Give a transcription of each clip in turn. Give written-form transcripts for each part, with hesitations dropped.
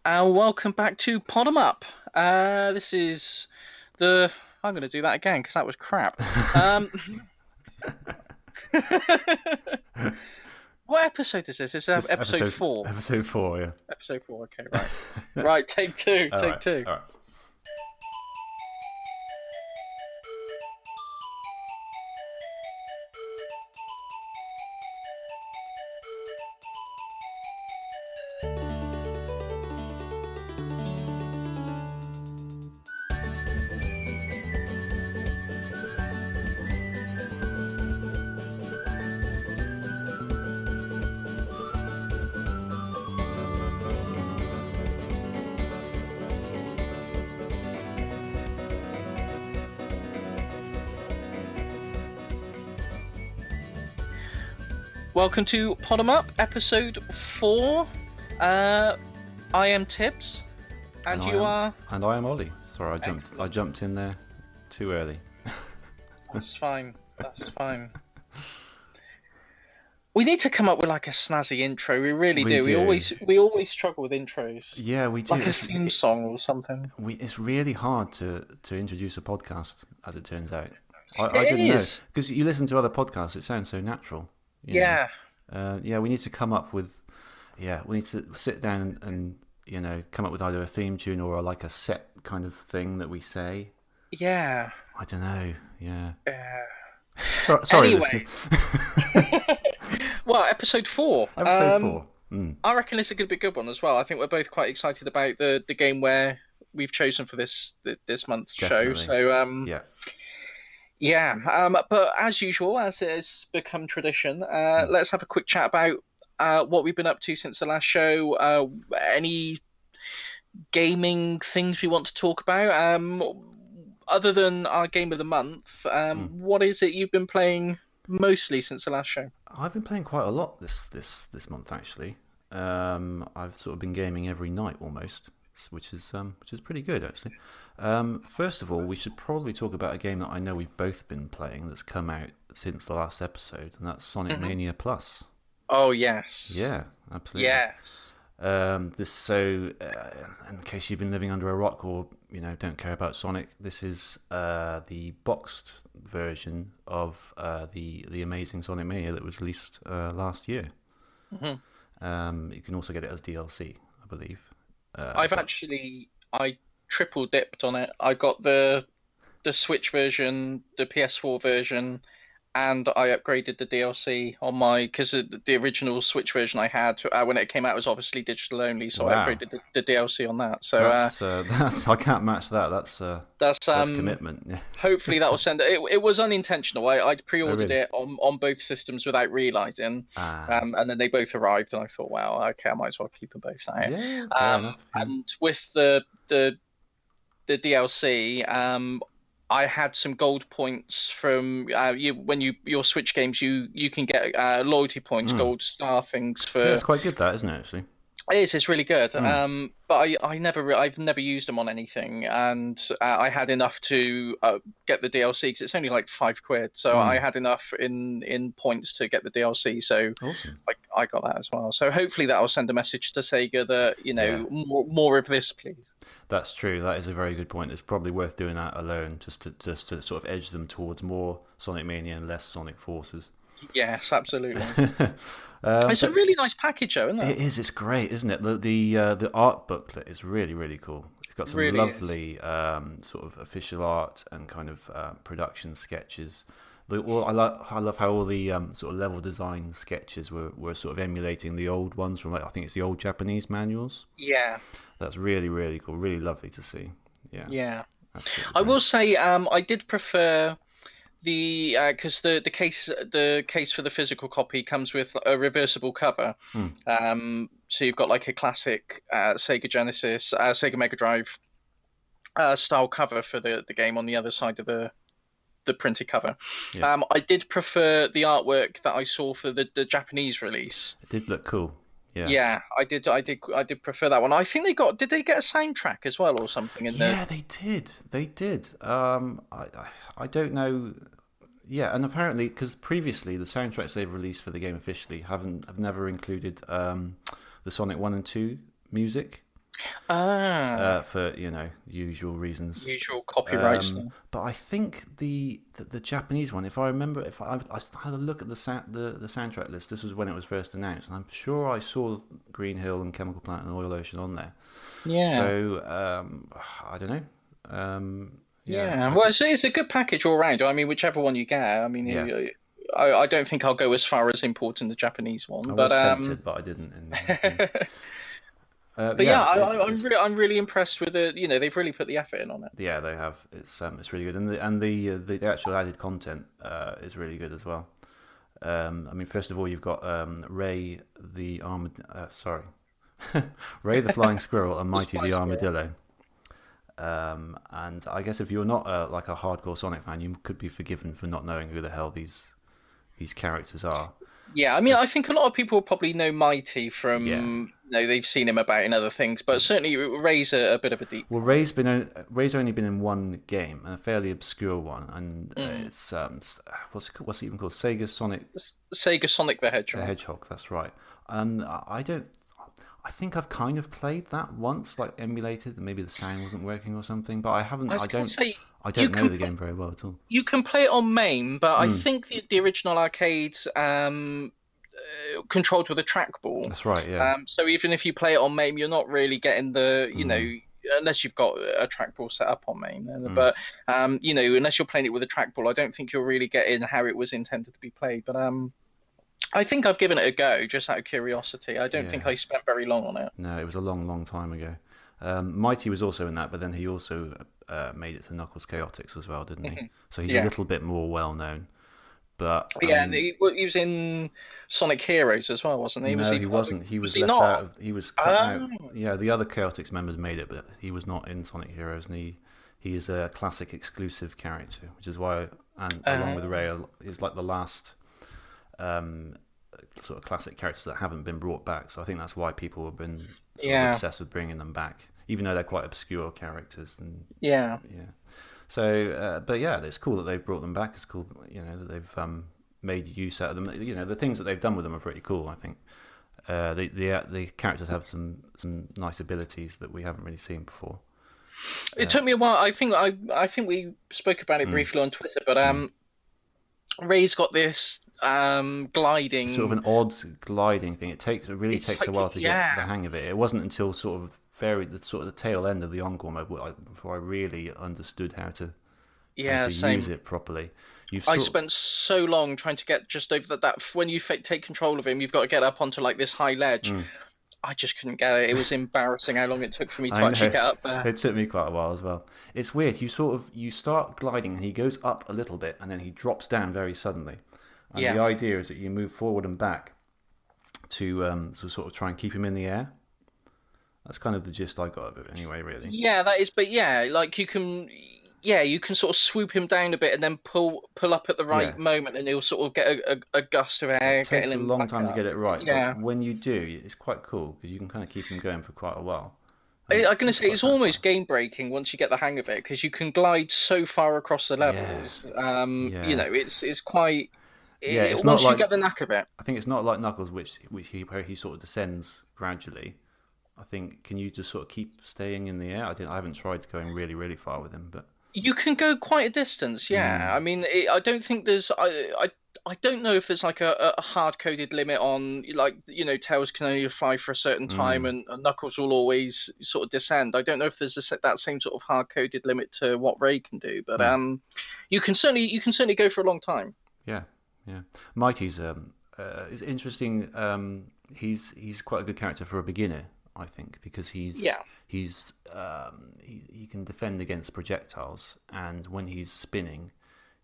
welcome back to Pod'em Up. This is the. I'm going to do that again because that was crap. Um, what episode is this? It's This is episode four. episode 4, yeah. Episode four. Okay, right. Right, take two. All Take right, two. all right. Welcome to Pod'em Up, episode 4. I am Tibbs, and you are. And I am Ollie. Sorry, I Excellent. jumped in there too early. That's fine. That's fine. We need to come up with like a snazzy intro. We really We do. do. We always struggle with intros. Yeah, we do. Like a theme song or something. It's really hard to introduce a podcast, as it turns out. I It didn't is. know, because you listen to other podcasts, it sounds so natural. Yeah. Yeah, we need to come up with. Yeah, we need to sit down and come up with either a theme tune or like a set kind of thing that we say. Yeah. I don't know. Yeah. Uh, Sorry, Anyway. listeners. well, episode 4. Episode 4. I reckon it's a good one as well. I think we're both quite excited about the game where we've chosen for this month's show. Definitely. So Yeah. yeah. But as usual, as has become tradition, let's have a quick chat about what we've been up to since the last show. Any gaming things we want to talk about? Other than our game of the month, what is it you've been playing mostly since the last show? I've been playing quite a lot this month actually. I've sort of been gaming every night almost, which is pretty good actually. First of all, we should probably talk about a game that I know we've both been playing that's come out since the last episode, and that's Sonic Mania Plus. Oh yes. Yeah, absolutely. Yes. In case you've been living under a rock or don't care about Sonic, this is the boxed version of the amazing Sonic Mania that was released last year. You can also get it as DLC, I believe. I triple dipped on it. I got the Switch version, the PS4 version, and I upgraded the DLC on because the original Switch version I had when it came out was obviously digital only, so I Wow. upgraded the DLC on that. So that's I can't match that. That's commitment. Yeah. hopefully that will send it. It was unintentional. I'd pre-ordered really? it on both systems without realizing, and then they both arrived, and I thought, wow, okay, I might as well keep them both now. Yeah, fair enough, yeah. And with the DLC, I had some gold points from when your Switch games. You can get loyalty points, gold star things for. Yeah, it's quite good, that, isn't it? Actually. It is. It's really good. But I've never used them on anything, and I had enough to get the DLC because it's only like £5. So I had enough in points to get the DLC. So Awesome. I got that as well. So hopefully that will send a message to Sega that more of this, please. That's true. That is a very good point. It's probably worth doing that alone, just to sort of edge them towards more Sonic Mania and less Sonic Forces. Yes, absolutely. It's a really nice package, though, isn't it? It is. It's great, isn't it? The art booklet is really, really cool. It's got some Really lovely sort of official art and kind of production sketches. I love how all the sort of level design sketches were sort of emulating the old ones from, like, I think it's the old Japanese manuals. Yeah. That's really, really cool. Really lovely to see. Yeah. Yeah. Absolutely I great. will say I did prefer because the case for the physical copy comes with a reversible cover. So you've got like a classic Sega Genesis, Sega Mega Drive style cover for the game on the other side of the printed cover. Yeah. I did prefer the artwork that I saw for the Japanese release. It did look cool. Yeah. Yeah, I did prefer that one. I think did they get a soundtrack as well or something in there? Yeah, they did. They did. I don't know. Yeah, and apparently, because previously the soundtracks they've released for the game officially have never included the Sonic 1 and 2 music. Ah, for usual reasons. usual copyright stuff. But I think the Japanese one, if I remember, if I had a look at the soundtrack list, this was when it was first announced, and I'm sure I saw Green Hill and Chemical Plant and Oil Ocean on there. Yeah. So I don't know. Yeah, Yeah, well, it's a good package all round. I mean, whichever one you get. I mean, yeah. I don't think I'll go as far as importing the Japanese I one, but was tempted, but I didn't in the end. Yeah. but yeah, Yeah, I'm really impressed with it. You know, they've really put the effort in on it. yeah, they have. It's really good, and the actual added content is really good as well. I mean, first of all, you've got Ray the sorry, Ray the Flying Squirrel and Just Mighty the flying squirrel. Armadillo. And I guess if you're not like a hardcore Sonic fan, you could be forgiven for not knowing who the hell these characters are. Yeah, I mean, I think a lot of people probably know Mighty Yeah. from, they've seen him about in other things, but certainly Ray's a bit of a deep Well, cut. Ray's only been in one game, and a fairly obscure one, and Mm. it's what's it even called? Sega Sonic Sega Sonic the the Hedgehog. Hedgehog. That's right. And I don't. I think I've kind of played that once, like emulated, and maybe the sound wasn't working or something. But I haven't. I was going to say I you don't know can the game very well at all. you can play it on MAME, but I Mm, think the original arcades controlled with a trackball. that's right. Yeah. So even if you play it on MAME, you're not really getting Mm, unless you've got a trackball set up on MAME. mm, But unless you're playing it with a trackball, I don't think you're really getting how it was intended to be played. But I think I've given it a go just out of curiosity. I don't think yeah. I spent very long on it. No, it was a long, long time ago. Mighty was also in that, but then he also made it to Knuckles Chaotix as well, didn't he? So he's a Yeah. little bit more well known. But I Yeah, and mean, he was in Sonic Heroes as well, wasn't he? Was no, he he part of wasn't. He was was he left out not? of. He was cut out. Oh, Yeah, the other Chaotix members made it, but he was not in Sonic Heroes, and he is a classic exclusive character, which is why, and along with uh, Ray, is like the last um, sort of classic characters that haven't been brought back. So I think that's why people have been sort of yeah, obsessed with bringing them back, even though they're quite obscure characters. And yeah. yeah, so but yeah, it's cool that they've brought them back. It's cool, that they've made use out of them. The things that they've done with them are pretty cool. I think the characters have some nice abilities that we haven't really seen before. It Uh, took me a while. I think we spoke about it mm, briefly on Twitter, but mm. Ray's got this It's sort of gliding. an odd gliding thing. It really It's takes a like while to get the yeah, hang of it. It wasn't until sort of the sort of the tail end of the encore mode before I really understood how yeah, to use same. it properly. You've I sort spent so long trying to get just over that. When you take control of him, you've got to get up onto like this high ledge. mm, I just couldn't get it. It was embarrassing how long it took for me to I actually know. get up there. It took me quite a while as well. It's weird. You start gliding and he goes up a little bit and then he drops down very suddenly. And the Yeah. idea is that you move forward and back to sort of try and keep him in the air. That's kind of the gist I got of it, anyway. Really. Yeah, that is, but yeah, like you can sort of swoop him down a bit and then pull up at the Yeah. right moment, and he'll sort of get a gust of It air, getting takes a him long back time to up. get it right, but Yeah, when you do, it's quite cool because you can kind of keep him going for quite a while, and I'm gonna it's say quite it's satisfying. almost game breaking once you get the hang of it because you can glide so far across the Yeah, levels. yeah, It's quite yeah. It's not once you like get the knack of it. I think it's not like Knuckles, which where he sort of descends gradually. I think can you just sort of keep staying in the air? I haven't tried going really really far with him, but You can go quite a distance, yeah. mm, I mean, I don't think there's. I don't know if there's like a hard coded limit on like Tails can only fly for a certain time mm, and Knuckles will always sort of descend. I don't know if there's that same sort of hard coded limit to what Ray can do, but mm, you can certainly go for a long time. yeah, yeah. Mikey's is interesting. He's quite a good character for a beginner, I think, because Yeah, he can defend against projectiles, and when he's spinning,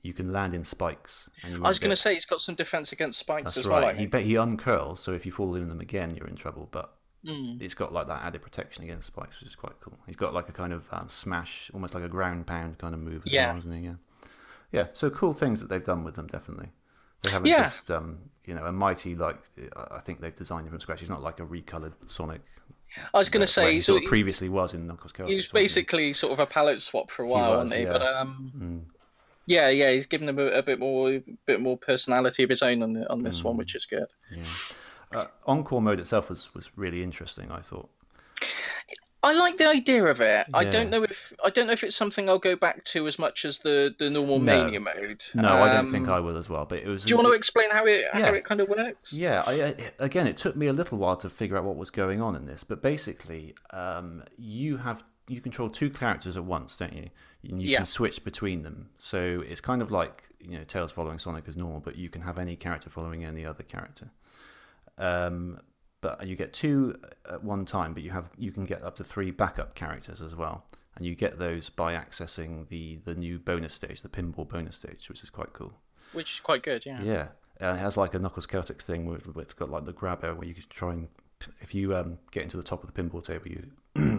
you can land in spikes, and you I won't was going to get. say he's got some defense against spikes That's as well. right. I think. He uncurls, so if you fall in them again, you're in trouble. But Mm. it's got like that added protection against spikes, which is quite cool. He's got like a kind of smash, almost like a ground pound kind of move as Yeah, well, isn't he? Yeah. Yeah. So cool things that they've done with them, definitely. They haven't yeah. just a mighty like I think they've designed him from scratch. He's not like a recolored Sonic I was going to where say he so sort of previously was in Knuckles he was Chaotix, wasn't he? basically sort of a palette swap for a He while, wasn't was, he? But yeah. Mm, yeah, yeah, he's given him a bit more personality of his own on this one, mm, which is good. yeah. Encore mode itself was really interesting. I thought. I like the idea of it. Yeah. I don't know if it's something I'll go back to as much as the normal No, mania mode. no, I don't think I will as well. But it was Do you an want to explain how yeah, it kind of works? yeah. Again, it took me a little while to figure out what was going on in this, but basically, you control two characters at once, don't you? And you Yeah, can switch between them. So it's kind of like Tails following Sonic as normal, but you can have any character following any other character. Um, but you get two at one time, but you can get up to three backup characters as well, and you get those by accessing the new bonus stage, the pinball bonus stage, which is quite cool. which is quite good. Yeah. Yeah, it has like a Knuckles Celtic thing where it's got like the grabber where you can try and if you get into the top of the pinball table, you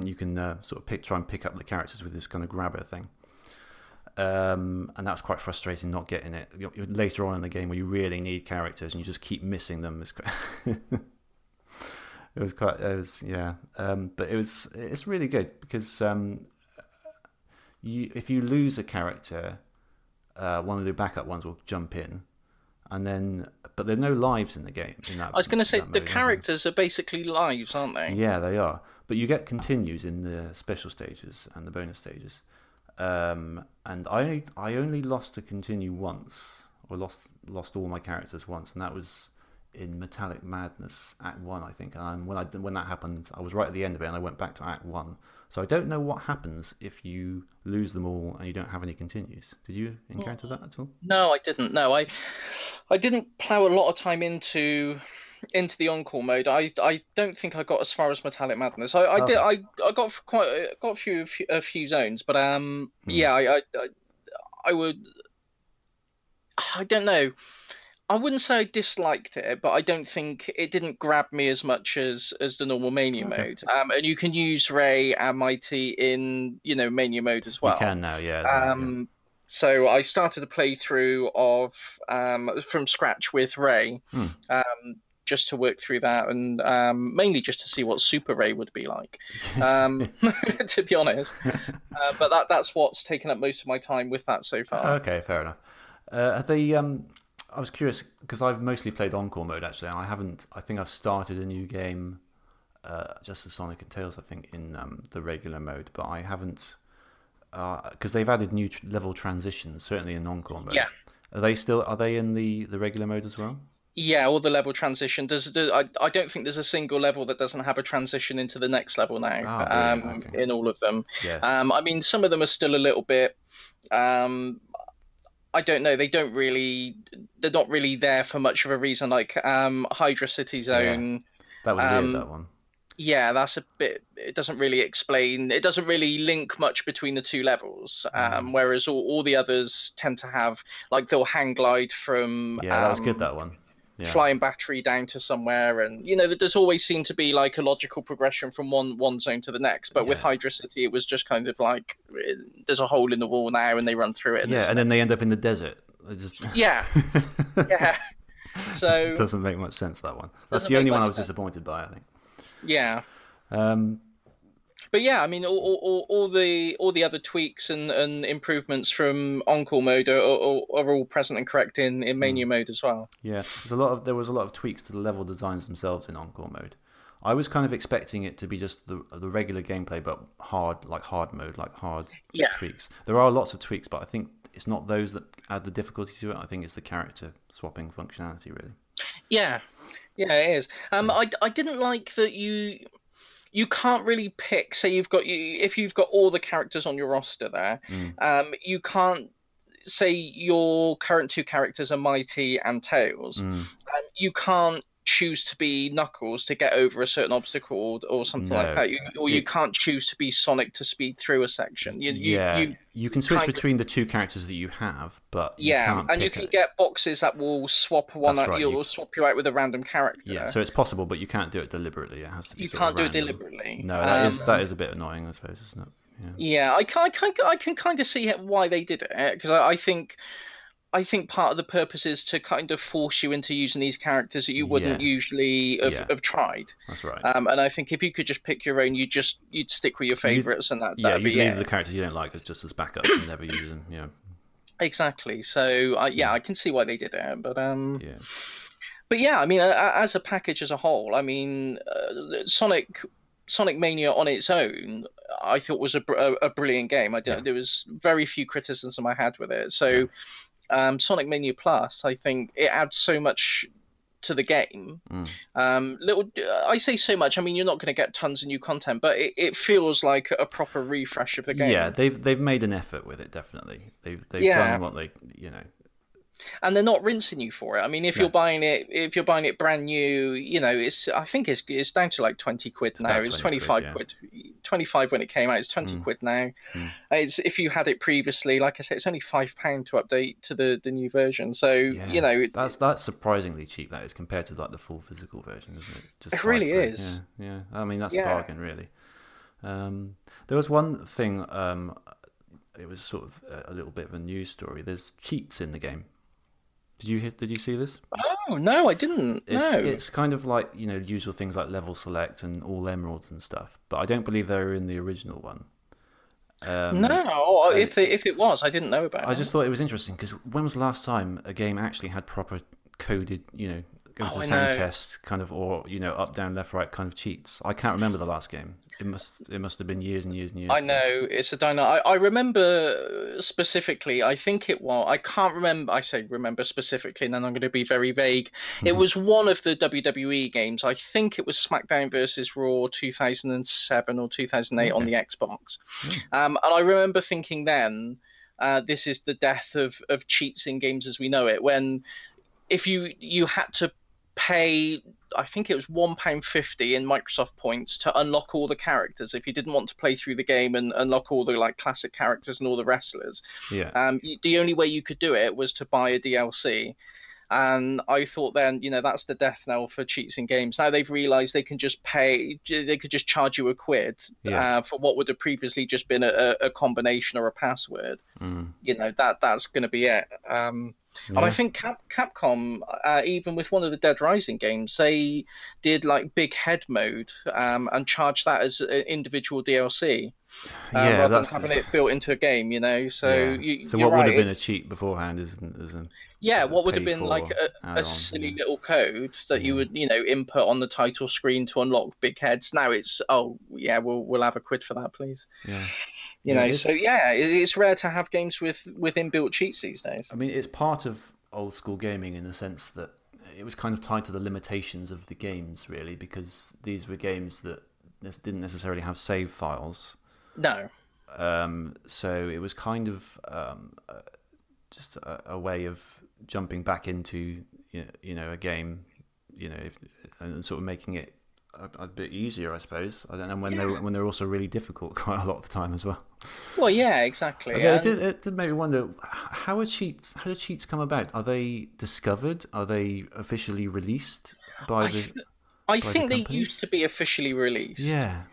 you can sort of try and pick up the characters with this kind of grabber thing. And that's quite frustrating not getting it later on in the game where you really need characters and you just keep missing them. Yeah, but it's really good because if you lose a character, one of the backup ones will jump in, and then but there are no lives in the game I was going to in say that the mode, are there? characters are basically lives, aren't they? Yeah, they are. But you get continues in the special stages and the bonus stages. And I only lost a continue once, or lost all my characters once, and that was in Metallic Madness Act One, I think. And when that happened, I was right at the end of it, and I went back to Act One. So I don't know what happens if you lose them all and you don't have any continues. Did you encounter that at all? No, I didn't. No, I didn't plow a lot of time into the encore mode. I don't think I got as far as Metallic Madness. I did. Okay. I got a few zones, but Hmm. yeah, I would. I don't know. I wouldn't say I disliked it, but I don't think it didn't grab me as much as the normal Mania Okay. mode. And you can use Ray and Mighty in Mania mode as You well. can now, yeah, yeah. Um, so I started a playthrough of from scratch with Ray, Hmm. just to work through that, and mainly just to see what Super Ray would be like. To be honest, but that's what's taken up most of my time with that so far. Okay, fair enough. Have they? I was curious because I've mostly played Encore mode actually. I haven't. I think I've started a new game, just as Sonic and Tails. I think in the regular mode, but I haven't because they've added new level transitions. Certainly in Encore mode. Yeah. Are they still? Are they in the regular mode as well? Yeah, all the level transition. I don't think there's a single level that doesn't have a transition into the next level now. Ah, brilliant. Okay. In all of them. Yeah. I mean, some of them are still a little bit. Um, I don't know. They're not really there for much of a reason. Like Hydra City Yeah. Zone. That was weird. That Um, one. yeah, that's a bit. It doesn't really explain. It doesn't really link much between the two levels. Mm. Whereas all the others tend to have, like, they'll hang glide from Yeah, that was good. That one. Yeah. flying battery down to somewhere, and there's always seemed to be like a logical progression from one zone to the next. But with Yeah. Hydra City, it was just kind of like there's a hole in the wall now, and they run through it. And Yeah, it's and then next. they end up in the desert. They just Yeah, yeah. So doesn't make much sense, that one. That's doesn't the make only one I much was sense. disappointed by, I think. Yeah. Um, But yeah, I mean, all the other tweaks and improvements from Encore mode are all present and correct in hmm. Mania mode as well. Yeah, there was a lot of tweaks to the level designs themselves in Encore mode. I was kind of expecting it to be just the regular gameplay, but hard mode, like hard Yeah, tweaks. There are lots of tweaks, but I think it's not those that add the difficulty to it. I think it's the character swapping functionality, really. yeah, yeah. It is. Yeah. I didn't like that you can't really pick. Say if you've got all the characters on your roster there, Mm. you can't say your current two characters are Mighty and Tails. Mm. You can't choose to be Knuckles to get over a certain obstacle or something like No. that. You It, can't choose to be Sonic to speed through a section. yeah, You you can switch kind of between the two characters that you have, but you yeah, can't and you pick can it. get boxes that will swap one That's out. right. You will swap you out with a random Yeah, character. so it's possible, but you can't do it deliberately. It has to be You sort of can't do it random. deliberately. No, that is a bit annoying, I suppose, isn't it? Yeah. Yeah, I can kind of see why they did it because I think part of the purpose is to kind of force you into using these characters that you wouldn't Yeah. usually Yeah. have tried. That's right. And I think if you could just pick your own, you'd stick with your You favorites, and Yeah, that'd you'd be leave the it. characters you don't like as just as backups and never use them. Yeah. Exactly. So yeah, Mm. I can see why they did it, Yeah. but yeah, I mean, as a package as a whole, I mean, Sonic Sonic Mania on its own, I thought was a brilliant game. Yeah, There was very few criticisms I had with it. yeah. So Sonic Mania Plus, I think it adds so much to the game. Mm. I say so much. I mean, you're not going to get tons of new content, but it feels like a proper refresh of the Yeah, game. they've made an effort with it, definitely. They've done Yeah, what they, you know. and they're not rinsing you for it. I mean, No, if you're buying it brand new, it's I think it's down to like 20 quid it's now. about It's 20 quid, 25 yeah. quid, 25 when it came out. It's 20 Mm, quid now. mm. It's if you had it previously, like I said, it's only £5 to update to the new version. So Yeah, that's surprisingly cheap. That is compared to like the full physical version, isn't it? Just it five really quid. Yeah, is. yeah. I mean, that's a Yeah. bargain, really. There was one thing. It was sort of a little bit of a news story. There's cheats in the game. Did you see this? Oh no, I didn't. No. It's kind of like usual things like level select and all emeralds and stuff. But I don't believe they were in the original one. No, And if it was, I didn't know about I it. just thought it was interesting because when was the last time a game actually had proper coded, go to Oh, the I sound know. test kind of, or up, down, left, right kind of cheats? I can't remember the last game. It must have been years and years and years I ago. know it's a dino. I remember specifically. I think it was. I can't remember. I say remember specifically, and then I'm going to be very vague. It was one of the WWE games. I think it was SmackDown versus Raw 2007 or 2008 on Okay. the Xbox. Hmm. And I remember thinking then, this is the death of cheats in games as we know it. When if you had to pay, I think it was £1.50 in Microsoft points to unlock all the characters. If you didn't want to play through the game and unlock all the like classic characters and all the wrestlers, Yeah. the only way you could do it was to buy a DLC. And I thought then, that's the death knell for cheats in games. Now they've realized they can just they could just charge you a quid Yeah. for what would have previously just been a combination or a password. Mm. That's going to be it. And I Yeah. think Capcom, even with one of the Dead Rising games, they did like big head mode and charged that as individual DLC Yeah. rather than That's having it built into a game. So yeah. So you're what would right. have been a It's cheat beforehand is yeah, a what would have pay been like for a add-on. silly Yeah. little code that you Yeah. would, input on the title screen to unlock big heads. Now it's, oh yeah, we'll have a quid for that, please. Yeah. Yeah. So yeah, it's rare to have games with inbuilt cheats these days. I mean, it's part of old school gaming in the sense that it was kind of tied to the limitations of the games, really, because these were games that didn't necessarily have save files. No. So it was kind of just a way of jumping back into a game, and sort of making it a bit easier, I suppose. I don't know when they're also really difficult quite a lot of the time as well. Well, yeah, exactly. Okay, And it did make me wonder how do cheats come about? Are they discovered? Are they officially released by I, the th- I by the think they used companies? to be officially released. Yeah,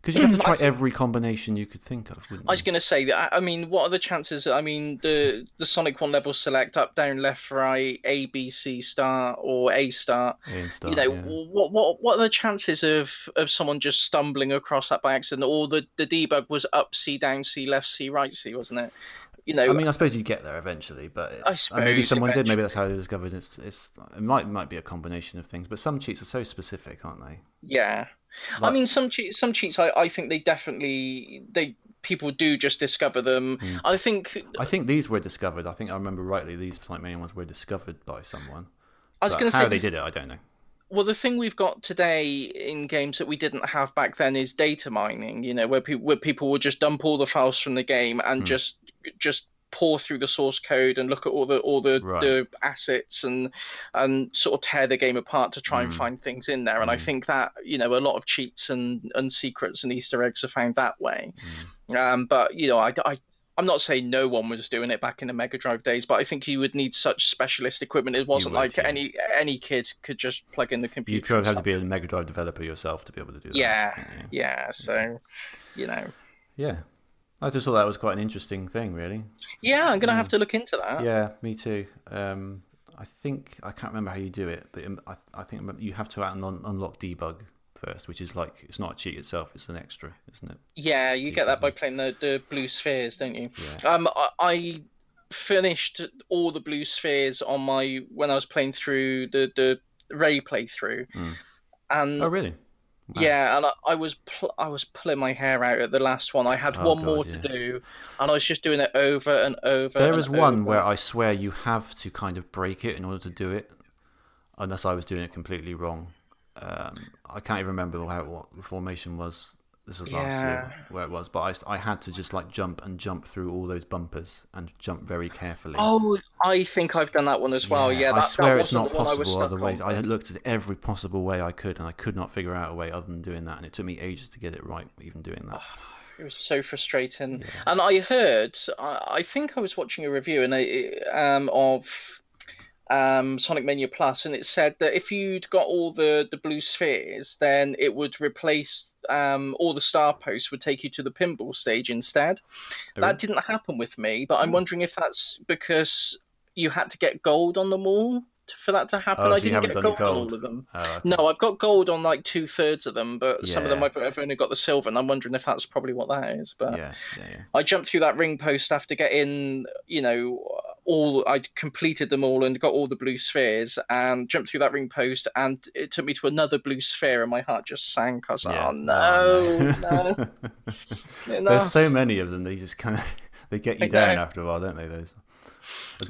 because you have to I try think every combination you could think of, wouldn't I was you? going to say that. I mean, what are the chances? I mean, the Sonic One level select up, down, left, right, A, B, C start or A start. A and start, yeah. What are the chances of someone just stumbling across that by accident? Or the debug was up C, down C, left C, right C, wasn't it? You I know, mean, I suppose you get there eventually, but I maybe suppose someone did. Maybe that's eventually. how they discovered it. It might be a combination of things, but some cheats are so specific, aren't they? Yeah. I Like, mean, some cheats, I think they definitely they people do just discover them. hmm. I think I think these were discovered. I think I remember rightly. These Flight Main ones were discovered by someone, I was but going to say how they did it, I don't know. well, the thing we've got today in games that we didn't have back then is data mining. Where people will just dump all the files from the game and Hmm. just pour through the source code and look at Right. the assets and sort of tear the game apart to try and Hmm. find things in there. And I Hmm. think that a lot of cheats and secrets and Easter eggs are found that way. Hmm. But I'm not saying no one was doing it back in the Mega Drive days, but I think you would need such specialist equipment. It You wasn't would, like yeah. any kid could just plug in the You computer and probably have to stuff. be a Mega Drive developer yourself to be able to do that. I Yeah, think, yeah. yeah. Yeah. So, you know, Yeah. I just thought that was quite an interesting thing, really. yeah, I'm gonna Yeah. have to look into that. Yeah, me too. I think I can't remember how you do it, but I think you have to unlock debug first, which is like it's not a cheat itself; it's an extra, isn't it? Yeah, you get that by Debugging. playing the blue spheres, don't you? Yeah. I finished all the blue spheres on my when I was playing through the Ray playthrough, Mm. Oh, and really? Wow. Yeah, and I was pulling my hair out at the last one. I had Oh one God, more to yeah. do, and I was just doing it over and over There and is one where over. I swear you have to kind of break it in order to do it, unless I was doing it completely wrong. I can't even remember what the formation was. This was last year Yeah. where it was, but I had to just like jump through all those bumpers and jump very carefully. Oh, I think I've done that one as well. Yeah, Yeah, I that swear it's wasn't not the one I was possible other stuck ways. on, I but had looked at every possible way I could, and I could not figure out a way other than doing that. And it took me ages to get it right, even doing that. oh, it was so frustrating. Yeah. And I heard, I think I was watching a review of Sonic Mania Plus, and it said that if you'd got all the blue spheres, then it would replace all the star posts would take you to the pinball stage instead. Oh, That really? didn't happen with me, but I'm Oh. wondering if that's because you had to get gold on them all for that to happen. Oh, I so you didn't haven't get done the gold on gold? all of them. Oh, No, okay. I've got gold on like two-thirds of them, but some of them Yeah, I've only got the silver, and I'm wondering if that's probably what that is. But yeah, yeah, yeah. I jumped through that ring post after getting, all I'd completed them all and got all the blue spheres and jumped through that ring post and it took me to another blue sphere and my heart just sank. I was like, Yeah. oh Oh no, no, no. There's so enough. many of them. They just kind of they get you I down know. after a while, don't they? Those.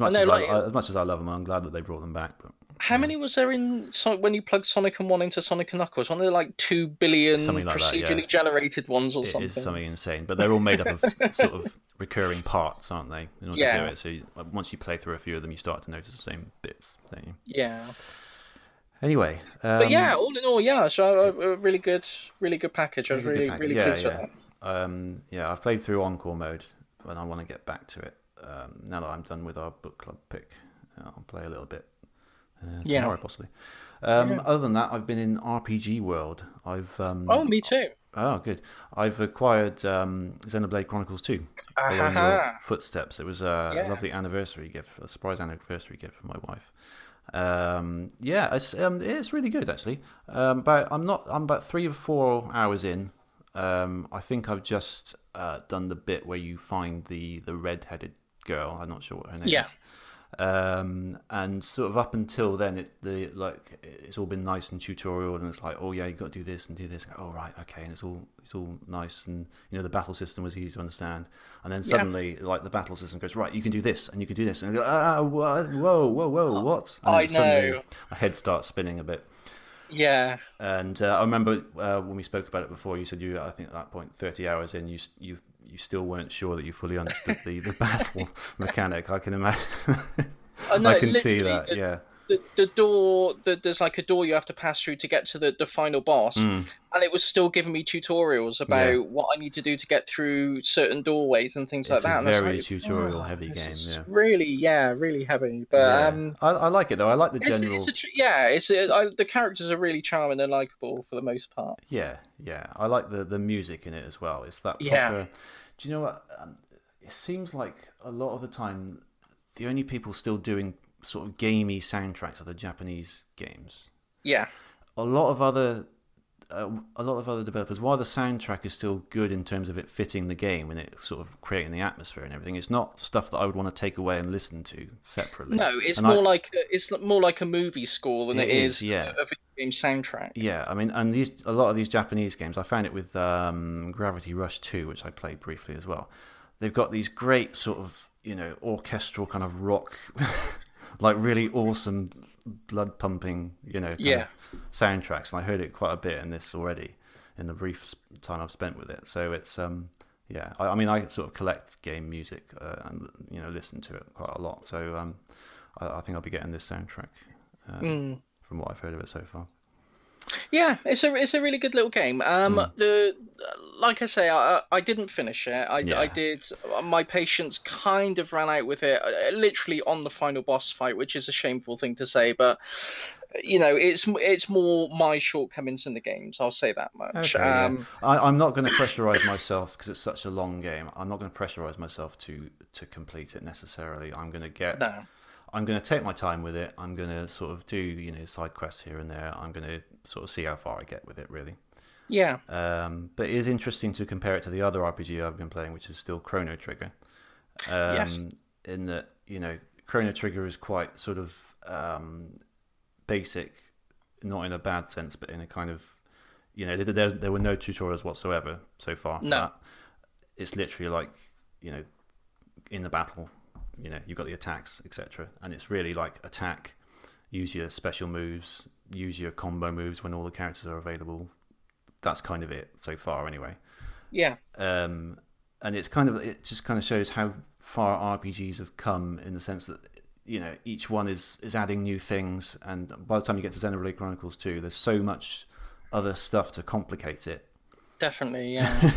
I know, like As much as I love them, I'm glad that they brought them back. But how yeah, many was there in Sonic when you plugged Sonic and One into Sonic and Knuckles? Wasn't there like 2 billion something like that. Yeah, procedurally generated ones or it is something? something insane. But they're all made up of sort of recurring parts, aren't they? In order to do Yeah, it, so once you play through a few of them, you start to notice the same bits, don't you? yeah. Anyway, But yeah, all in all, yeah. So a really good package. I was really good really, package. really Yeah, pleased with yeah. that. Yeah, I've played through Encore mode, and I want to get back to it. Now that I'm done with our book club pick, I'll play a little bit Yeah, tomorrow possibly. yeah. Other than that, I've been in RPG world. Oh, me too. Oh, good. I've acquired Xenoblade Chronicles 2, following your Ahaha. footsteps. It was a Yeah. lovely anniversary gift, a surprise anniversary gift for my wife. Yeah, it's really good actually. But I'm about 3 or 4 hours in. I think I've just done the bit where you find the red-headed girl. I'm not sure what her name Yeah. is. And sort of up until then, it's all been nice and tutorial, and it's like, oh yeah, you got to do this and do this. Oh right, okay, and it's all nice, and the battle system was easy to understand. And then Yeah. suddenly, like the battle system goes, right, you can do this and you can do this, and I go, whoa, whoa, whoa, what? And I then suddenly know. my head starts spinning a bit. Yeah. And I remember when we spoke about it before, you said I think at that point, 30 hours in, you still weren't sure that you fully understood the battle mechanic. I can imagine. I I know. can see Literally, that. Yeah. the door. There's like a door you have to pass through to get to the final boss, Mm. and it was still giving me tutorials Yeah. about what I need to do to get through certain doorways and things like It's a that. And it's very like, tutorial oh, heavy this game. is Yeah. really, yeah, really heavy. But Yeah. I like it though. I like the it's general. yeah, the characters are really charming and likable for the most part. Yeah. Yeah. I like the music in it as well. It's that Yeah, proper. Do you know what? It seems like a lot of the time, the only people still doing sort of gamey soundtracks are the Japanese games. yeah, A lot of other a lot of other developers, while the soundtrack is still good in terms of it fitting the game and it sort of creating the atmosphere and everything, it's not stuff that I would want to take away and listen to separately. no, And I, it's more like a movie score than it it is, is yeah, a video game soundtrack. yeah. I mean, and a lot of these Japanese games, I found it with Gravity Rush 2, which I played briefly as well. They've got these great sort of orchestral kind of rock. Like really awesome blood pumping, kind of Yeah. soundtracks, and I heard it quite a bit in this already, in the brief time I've spent with it. So it's yeah. I mean, I sort of collect game music and listen to it quite a lot. So I think I'll be getting this soundtrack Mm. from what I've heard of it so far. Yeah, it's a really good little game. Mm. The like I say, I didn't finish it. I Yeah. did. My patience kind of ran out with it, literally on the final boss fight, which is a shameful thing to say, but it's more my shortcomings in the games. I'll say that much. Okay. Yeah. I'm not going to pressurize myself because it's such a long game. I'm not going to pressurize myself to complete it necessarily. No. I'm going to take my time with it. I'm going to sort of do, side quests here and there. I'm going to sort of see how far I get with it, really. Yeah. But it is interesting to compare it to the other RPG I've been playing, which is still Chrono Trigger. Yes. In that, Chrono Trigger is quite sort of basic, not in a bad sense, but in a kind of, there were no tutorials whatsoever so far for No. that. It's literally like, in the battle, you've got the attacks, etc. And it's really like attack, use your special moves, use your combo moves when all the characters are available. That's kind of it so far, anyway. Yeah. And it just kind of shows how far RPGs have come in the sense that each one is adding new things, and by the time you get to Xenoblade Chronicles 2, there's so much other stuff to complicate it. Definitely, yeah.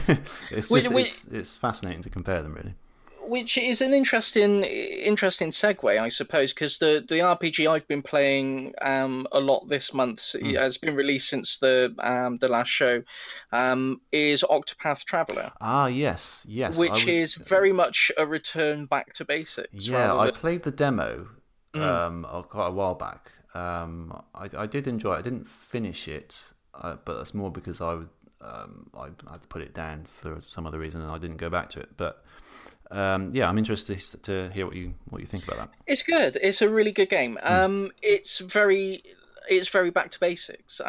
It's Which, just which, it's fascinating to compare them, really. which is an interesting segue, I suppose, because the RPG I've been playing a lot this month Mm. has been released since the last show, is Octopath Traveler, Ah, yes, yes. I which was is very much a return back to basics Yeah, rather I than. played the demo Mm, quite a while back. I did enjoy it. I didn't finish it, but that's more because I had to put it down for some other reason, and I didn't go back to it. But yeah, I'm interested to hear what you think about that. it's good. It's a really good game. Mm. It's very back to basics.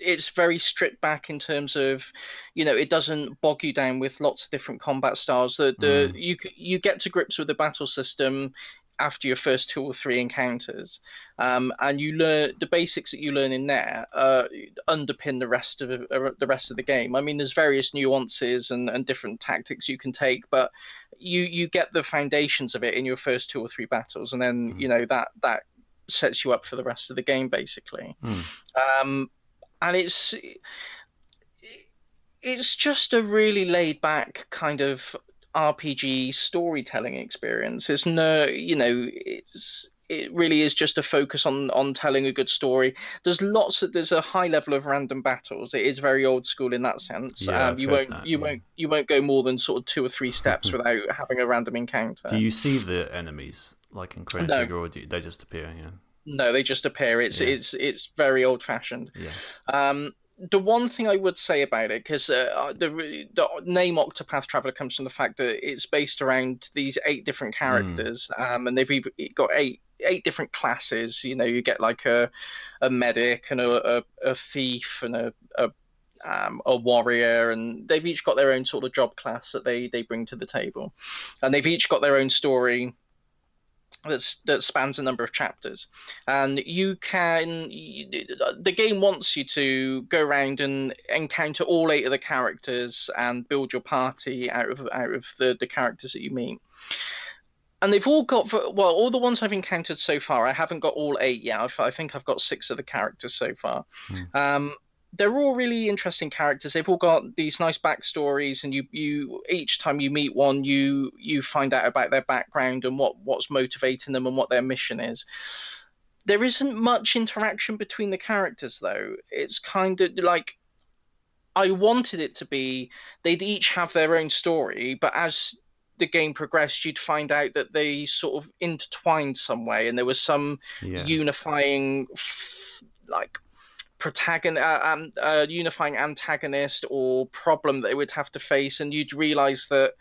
It's very stripped back in terms of, it doesn't bog you down with lots of different combat styles. Mm. You get to grips with the battle system after your first two or three encounters, and you learn the basics that you learn in there underpin the rest of the game. I mean, there's various nuances and different tactics you can take, but you get the foundations of it in your first two or three battles, and then Mm. that sets you up for the rest of the game basically. Mm. Um, and it's just a really laid back kind of RPG storytelling experience. It's no, it really is just a focus on telling a good story. There's a high level of random battles. It is very old school in that sense. Yeah, I've You heard won't that. you Yeah. won't you won't go more than sort of two or three steps without having a random Do encounter. you see the enemies like in Chrono No, Trigger, or they just appear? Yeah. no, they just appear. It's Yeah. it's it's very old fashioned. Yeah. The one thing I would say about it, because the name Octopath Traveler comes from the fact that it's based around these eight different Mm. characters, and they've got eight different classes. You get like a medic and a thief and a warrior, and they've each got their own sort of job class that they bring to the table, and they've each got their own story that spans a number of chapters, and the game wants you to go around and encounter all eight of the characters and build your party out of the characters that you meet. And they've all got, well, all the ones I've encountered so far. I haven't got all eight yet. I think I've got six of the characters so far. Mm. They're all really interesting characters. They've all got these nice backstories, and you each time you meet one, you find out about their background and what's motivating them and what their mission is. There isn't much interaction between the characters though. It's kind of like I wanted it to be they'd each have their own story, but as the game progressed, you'd find out that they sort of intertwined some way, and there was some Yeah. unifying, like unifying antagonist or problem that they would have to face, and you'd realize that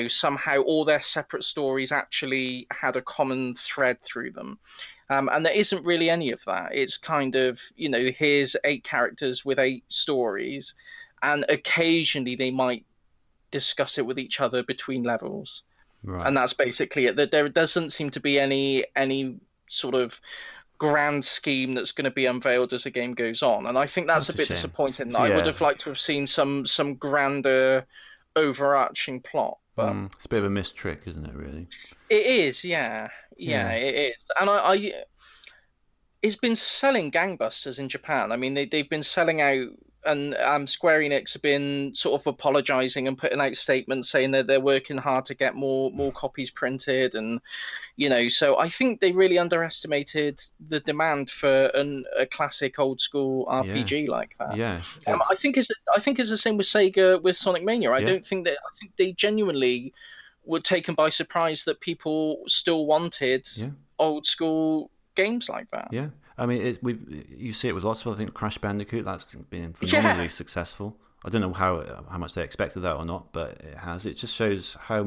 somehow all their separate stories actually had a common thread through them. And there isn't really any of that. It's kind of, here's eight characters with eight stories, and occasionally they might discuss it with each other between levels. Right. And that's basically it. That there doesn't seem to be any sort of grand scheme that's going to be unveiled as the game goes on. And I think that's That's a a bit shame. disappointing. So I would yeah, have liked to have seen some grander overarching plot, but it's a bit of a missed trick, isn't it? Really. it is, yeah, yeah, Yeah. it is. And it's been selling gangbusters in Japan. I mean, they've been selling out, and Square Enix have been sort of apologizing and putting out statements saying that they're working hard to get more copies printed, and so I think they really underestimated the demand for a classic old school Yeah. RPG like that. Yeah. I It's think it's the same with Sega with Sonic Mania. yeah. I think they genuinely were taken by surprise that people still wanted Yeah. old school games like that. Yeah. I mean, you see it with lots of. I think Crash Bandicoot, that's been Yeah, phenomenally successful. I don't know how much they expected that or not, but it has. It just shows how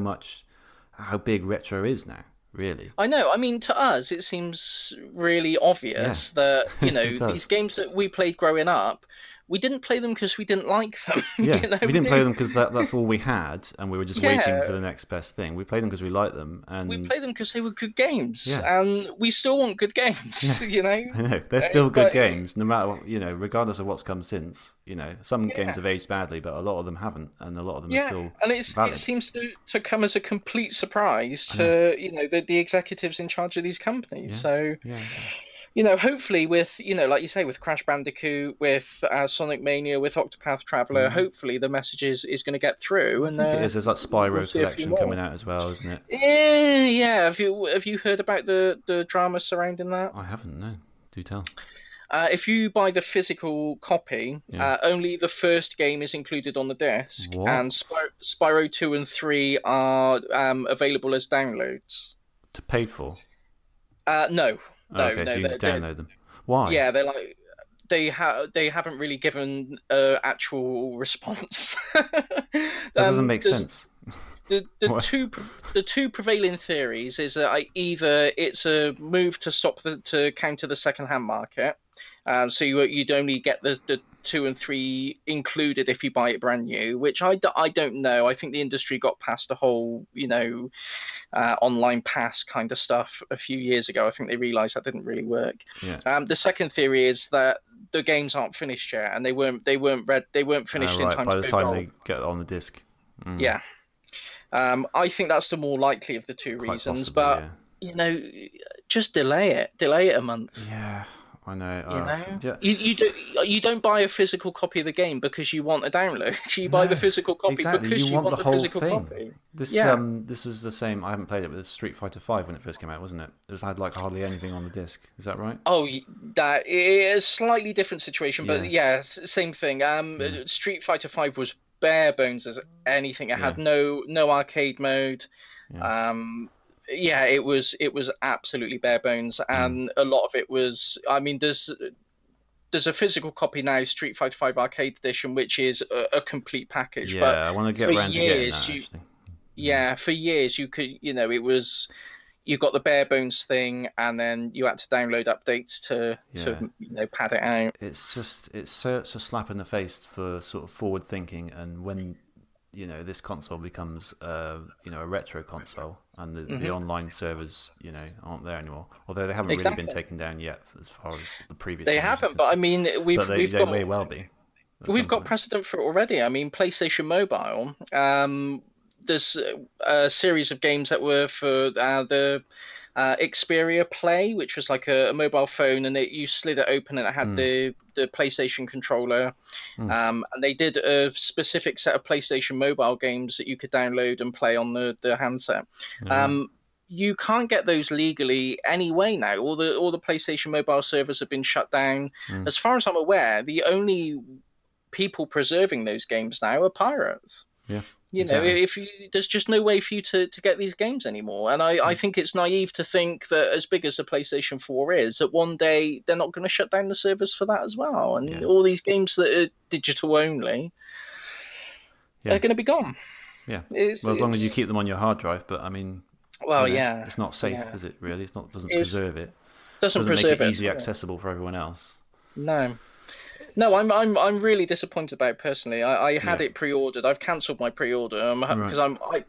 big retro is now. Really. I know. I mean, to us, it seems really Yeah. obvious that, It these does. games that we played growing up, we didn't play them because we didn't like them. Yeah, we We didn't play didn't. them because that's all we had, and we were just waiting Yeah, for the next best thing. We played them because we liked them, we and played them because they were good games, yeah, and we still want good games. yeah, I know they're Uh, still good but games, no matter what, regardless of what's come since. Some games yeah. have aged badly, but a lot of them haven't, and a lot of them are Yeah, still and it valid. seems to come as a complete surprise I know. to the executives in charge of these companies. Yeah, So yeah, yeah. hopefully with like you say, with Crash Bandicoot, with Sonic Mania, with Octopath Traveler, Mm. hopefully the message is going to get through, I and think it is. There's that we'll Spyro see a few collection coming more. out as well, isn't it? Yeah, yeah. Have you heard about the drama surrounding that? I haven't. No, do tell. If you buy the physical copy, Yeah. only the first game is included on the disc, and What? Spyro 2 and 3 are available as downloads. To paid for? No, Oh, no, okay, so no. you can just download them. Why? Yeah, they're like they haven't really given actual response. That doesn't make There's sense. the What? two prevailing theories is that either it's a move to stop to counter the second-hand market, so you'd only get the 2 and 3 included if you buy it brand new, which I don't know. I think the industry got past the whole online pass kind of stuff a few years ago. I think they realized that didn't really work. Yeah. The second theory is that the games aren't finished yet, and they weren't finished in Right. time By to the go time gold. they get it on the disc. Mm. Yeah. I think that's the more likely of the two Quite reasons, possibly, but yeah. you know, just delay it a month. Yeah, I know. You know, Yeah. you don't buy a physical copy of the game because you want a download. You buy the No, physical copy exactly. You because you want the want the whole physical thing. copy. This Yeah. this was the same. I haven't played it, but it's Street Fighter Five when it first came out, wasn't it? It was had like hardly anything on the disc. Is that right? Oh, that is a slightly different situation, but Yeah, yeah, same thing. yeah, Street Fighter Five was bare bones as anything. It yeah, had no arcade mode. yeah. Um, yeah, it was absolutely bare bones, Mm. and a lot of it was. I mean, there's a physical copy now, Street Fighter Five Arcade Edition, which is a complete package. But Yeah, I want to get for around to getting years, that actually. Mm. yeah, for years you could, it was you got the bare bones thing, and then you had to download updates to Yeah, pad it out. it's such a slap in the face for sort of forward thinking, and when this console becomes a retro console, and the Hmm. online servers aren't there anymore. Although they haven't really been Exactly. taken down yet as far as the previous They generation is haven't, but I concerned. mean, But we've they we've they got may well be at we've some got point. precedent for it already. I mean, PlayStation Mobile. There's a series of games that were for the Xperia Play, which was like a mobile phone, and you slid it open and it had Mm, the PlayStation controller. mm. And they did a specific set of PlayStation Mobile games that you could download and play on the handset. All right. Um, you can't get those legally anyway now. All the PlayStation Mobile servers have been shut down. Mm. As far as I'm aware, the only people preserving those games now are pirates. Yeah, exactly. If there's just no way for you to get these games anymore. And I Mm. think it's naive to think that as big as the PlayStation 4 is, that one day they're not going to shut down the servers for that as well. And Yeah, all these games that are digital only yeah, are going to be gone. yeah. It's Well, as long as you it's keep them on your hard drive, but I mean, well, yeah, it's not safe, yeah. is it? Really, it's not. Doesn't It preserve it. doesn't Doesn't make it preserve it at easily all. accessible for everyone else. No. No, It's I'm really disappointed about it personally. I had yeah. it pre-ordered. I've cancelled my pre-order Right. because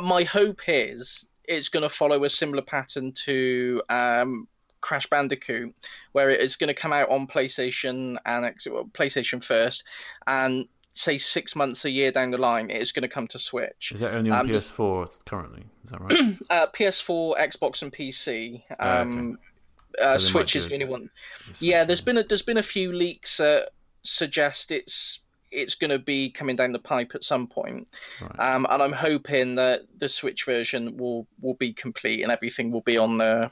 my hope is it's going to follow a similar pattern to Crash Bandicoot, where it is going to come out on PlayStation and PlayStation first, and say 6 months, a year down the line, it's going to come to Switch. Is that only on There's PS4 currently? Is that right? PS4, Xbox, and PC. Okay. So they might Switch do is the only one. the Switch Yeah, there's version. been a few leaks that suggest it's going to be coming down the pipe at some point. Right. And I'm hoping that the Switch version will be complete and everything will be on the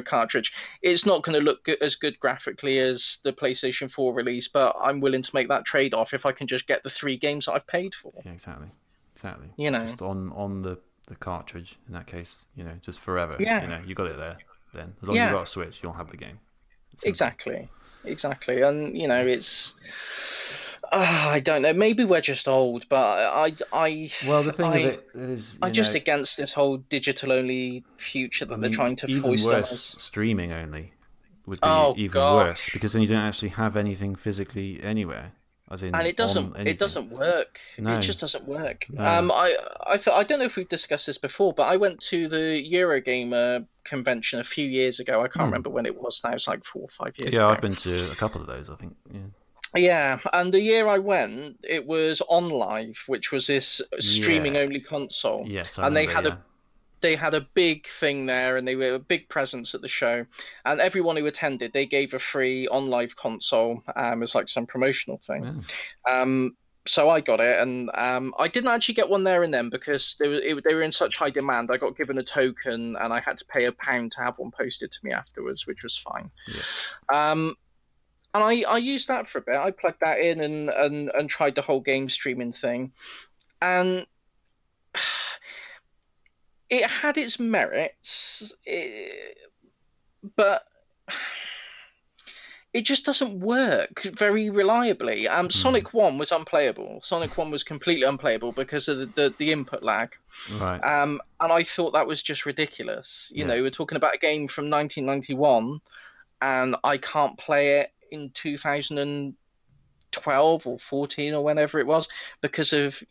cartridge. It's not going to look as good graphically as the PlayStation 4 release, but I'm willing to make that trade-off if I can just get the 3 games that I've paid for. Yeah, exactly. Exactly. You know, Just on the cartridge in that case, just forever. yeah, You got it there. Then as long as you've yeah, got a Switch, you'll have the game. It's simple. exactly, and it's. I don't know. Maybe we're just old, but Well, the thing with I, it is, I'm just against this whole digital only future I that they're mean, trying to even foist on worse, us. streaming only would be Oh even worse gosh. because then you don't actually have anything physically anywhere, as And in it on doesn't anything. work. It No, just doesn't work. no. I don't know if we've discussed this before, but I went to the Eurogamer convention a few years ago. I can't Hmm. remember when it was now. It's like 4 or 5 years Yeah, I've ago. been to a couple of those. I think. Yeah. Yeah, and the year I went, it was On Live, which was this streaming Yeah. only console, Yes, I and remember. Yeah. they had a big thing there, and they were a big presence at the show, and everyone who attended, they gave a free On Live console, as like some promotional thing. Yeah. Um, so I got it, and I didn't actually get one there and then because they were in such high demand. I got given a token, and I had to pay £1 to have one posted to me afterwards, which was fine. Yeah. Um, and I used that for a bit. I plugged that in and tried the whole game streaming thing, and it had its merits, but it just doesn't work very reliably. Hmm. Sonic 1 was unplayable. Sonic 1 was completely unplayable because of the input lag. Right. And I thought that was just ridiculous. You Yeah. know, we're talking about a game from 1991, and I can't play it in 2012 or 14 or whenever it was because of,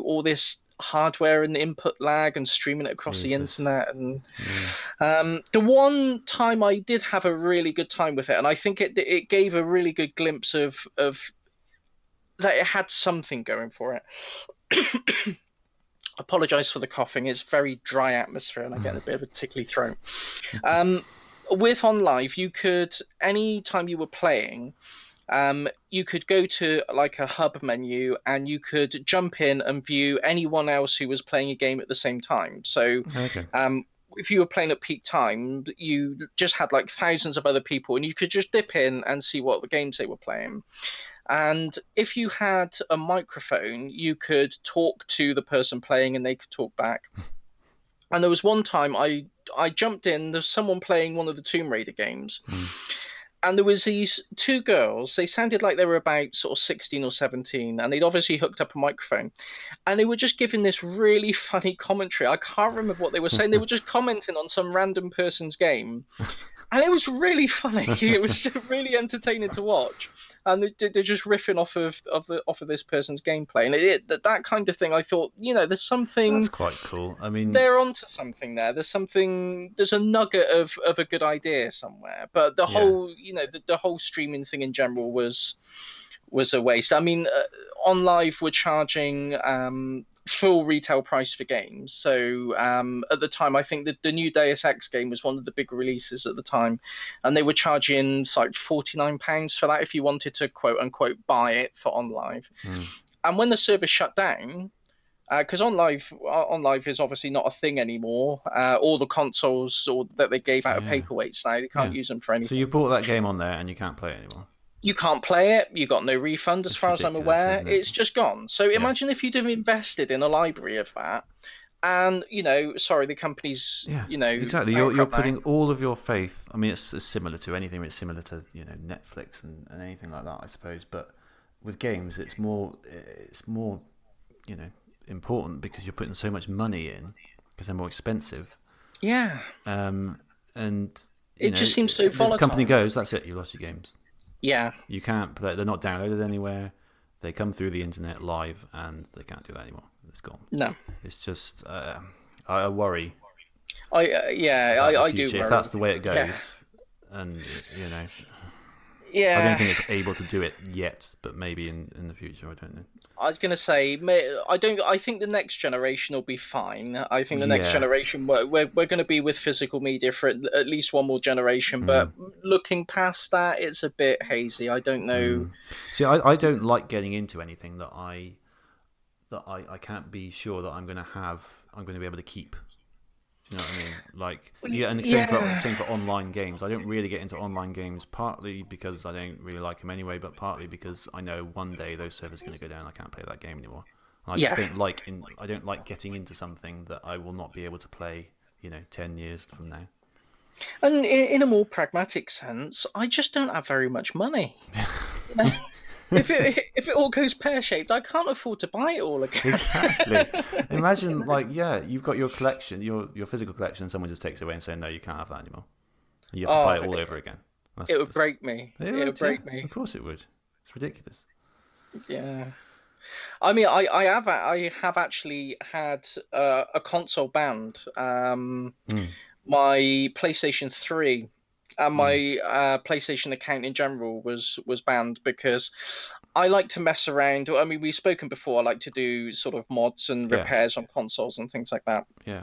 all this hardware and input lag and streaming it across the Jesus. internet. And Yeah. the one time I did have a really good time with it, and I think it gave a really good glimpse of that it had something going for it. Apologize for the coughing. It's very dry atmosphere, and I get a bit of a tickly throat. Um, with On Live, you could any time you were playing, you could go to like a hub menu and you could jump in and view anyone else who was playing a game at the same time. So, Okay. if you were playing at peak time, you just had like thousands of other people, and you could just dip in and see what the games they were playing. And if you had a microphone, you could talk to the person playing, and they could talk back. And there was one time I jumped in. There's someone playing one of the Tomb Raider games, Hmm. and there was these two girls. They sounded like they were about sort of 16 or 17, and they'd obviously hooked up a microphone, and they were just giving this really funny commentary. I can't remember what they were saying. They were just commenting on some random person's game, and it was really funny. It was just really entertaining to watch. And they're just riffing off of this person's gameplay, and that kind of thing. I thought, there's That's something, quite cool. I mean, they're onto something there. There's a nugget of a good idea somewhere. But the yeah. whole, the whole streaming thing in general was a waste. I mean, On Live were charging full retail price for games. So at the time, I think the new Deus Ex game was one of the big releases at the time, and they were charging like £49 for that if you wanted to quote unquote buy it for On Live. Hmm. And when the service shut down, because on live is obviously not a thing anymore. All the consoles that they gave out of Yeah. paperweights now, they Yeah. can't use them for So you anything. bought that game on there and you can't play it anymore. You can't play it. You got no refund, as It's far as I'm ridiculous, aware. isn't it? It's just gone. So Yeah. imagine if you'd have invested in a library of that, and sorry, the company's Yeah. Exactly. You're bankrupt now. putting all of your faith. I mean, it's similar to anything. It's similar to Netflix and anything like that, I suppose. But with games, it's more you know important because you're putting so much money in because they're more expensive. Yeah, And it just seems so if the company volatile. goes, that's it. You lost your games. Yeah, You can't play. They're not downloaded anywhere. They come through the internet live, and they can't do that anymore. It's gone. no, It's just I worry yeah, about the I do future if worry. that's the way it goes. Yeah, And I don't yeah. think it's able to do it yet, but maybe in the future. I don't know. I was gonna say, I don't. I think the next generation will be fine. I think the next Yeah. generation we're going to be with physical media for at least one more generation. Mm, But looking past that, it's a bit hazy. I don't know. mm. See, I don't like getting into anything that I can't be sure that I'm going to have. I'm going to be able to keep. You know what I mean? Like, yeah, and Yeah, same for online games. I don't really get into online games, partly because I don't really like them anyway, but partly because I know one day those servers are going to go down. I can't play that game anymore. And I just yeah. I don't like getting into something that I will not be able to play. 10 years from now. And in a more pragmatic sense, I just don't have very much money. You know? If it all goes pear shaped, I can't afford to buy it all again. Exactly. Imagine, like, yeah, you've got your collection, your physical collection, and someone just takes it away and saying, no, you can't have that anymore. And you have to buy Oh, it all over again. That's it would just, break me. it It would would, yeah. break me. Of course it would. It's ridiculous. Yeah. I mean, I have actually had a console banned. Mm, My PlayStation 3 and mm. my PlayStation account in general was banned because I like to mess around. I mean, we've spoken before. I like to do sort of mods and Yeah, repairs on consoles and things like that. yeah.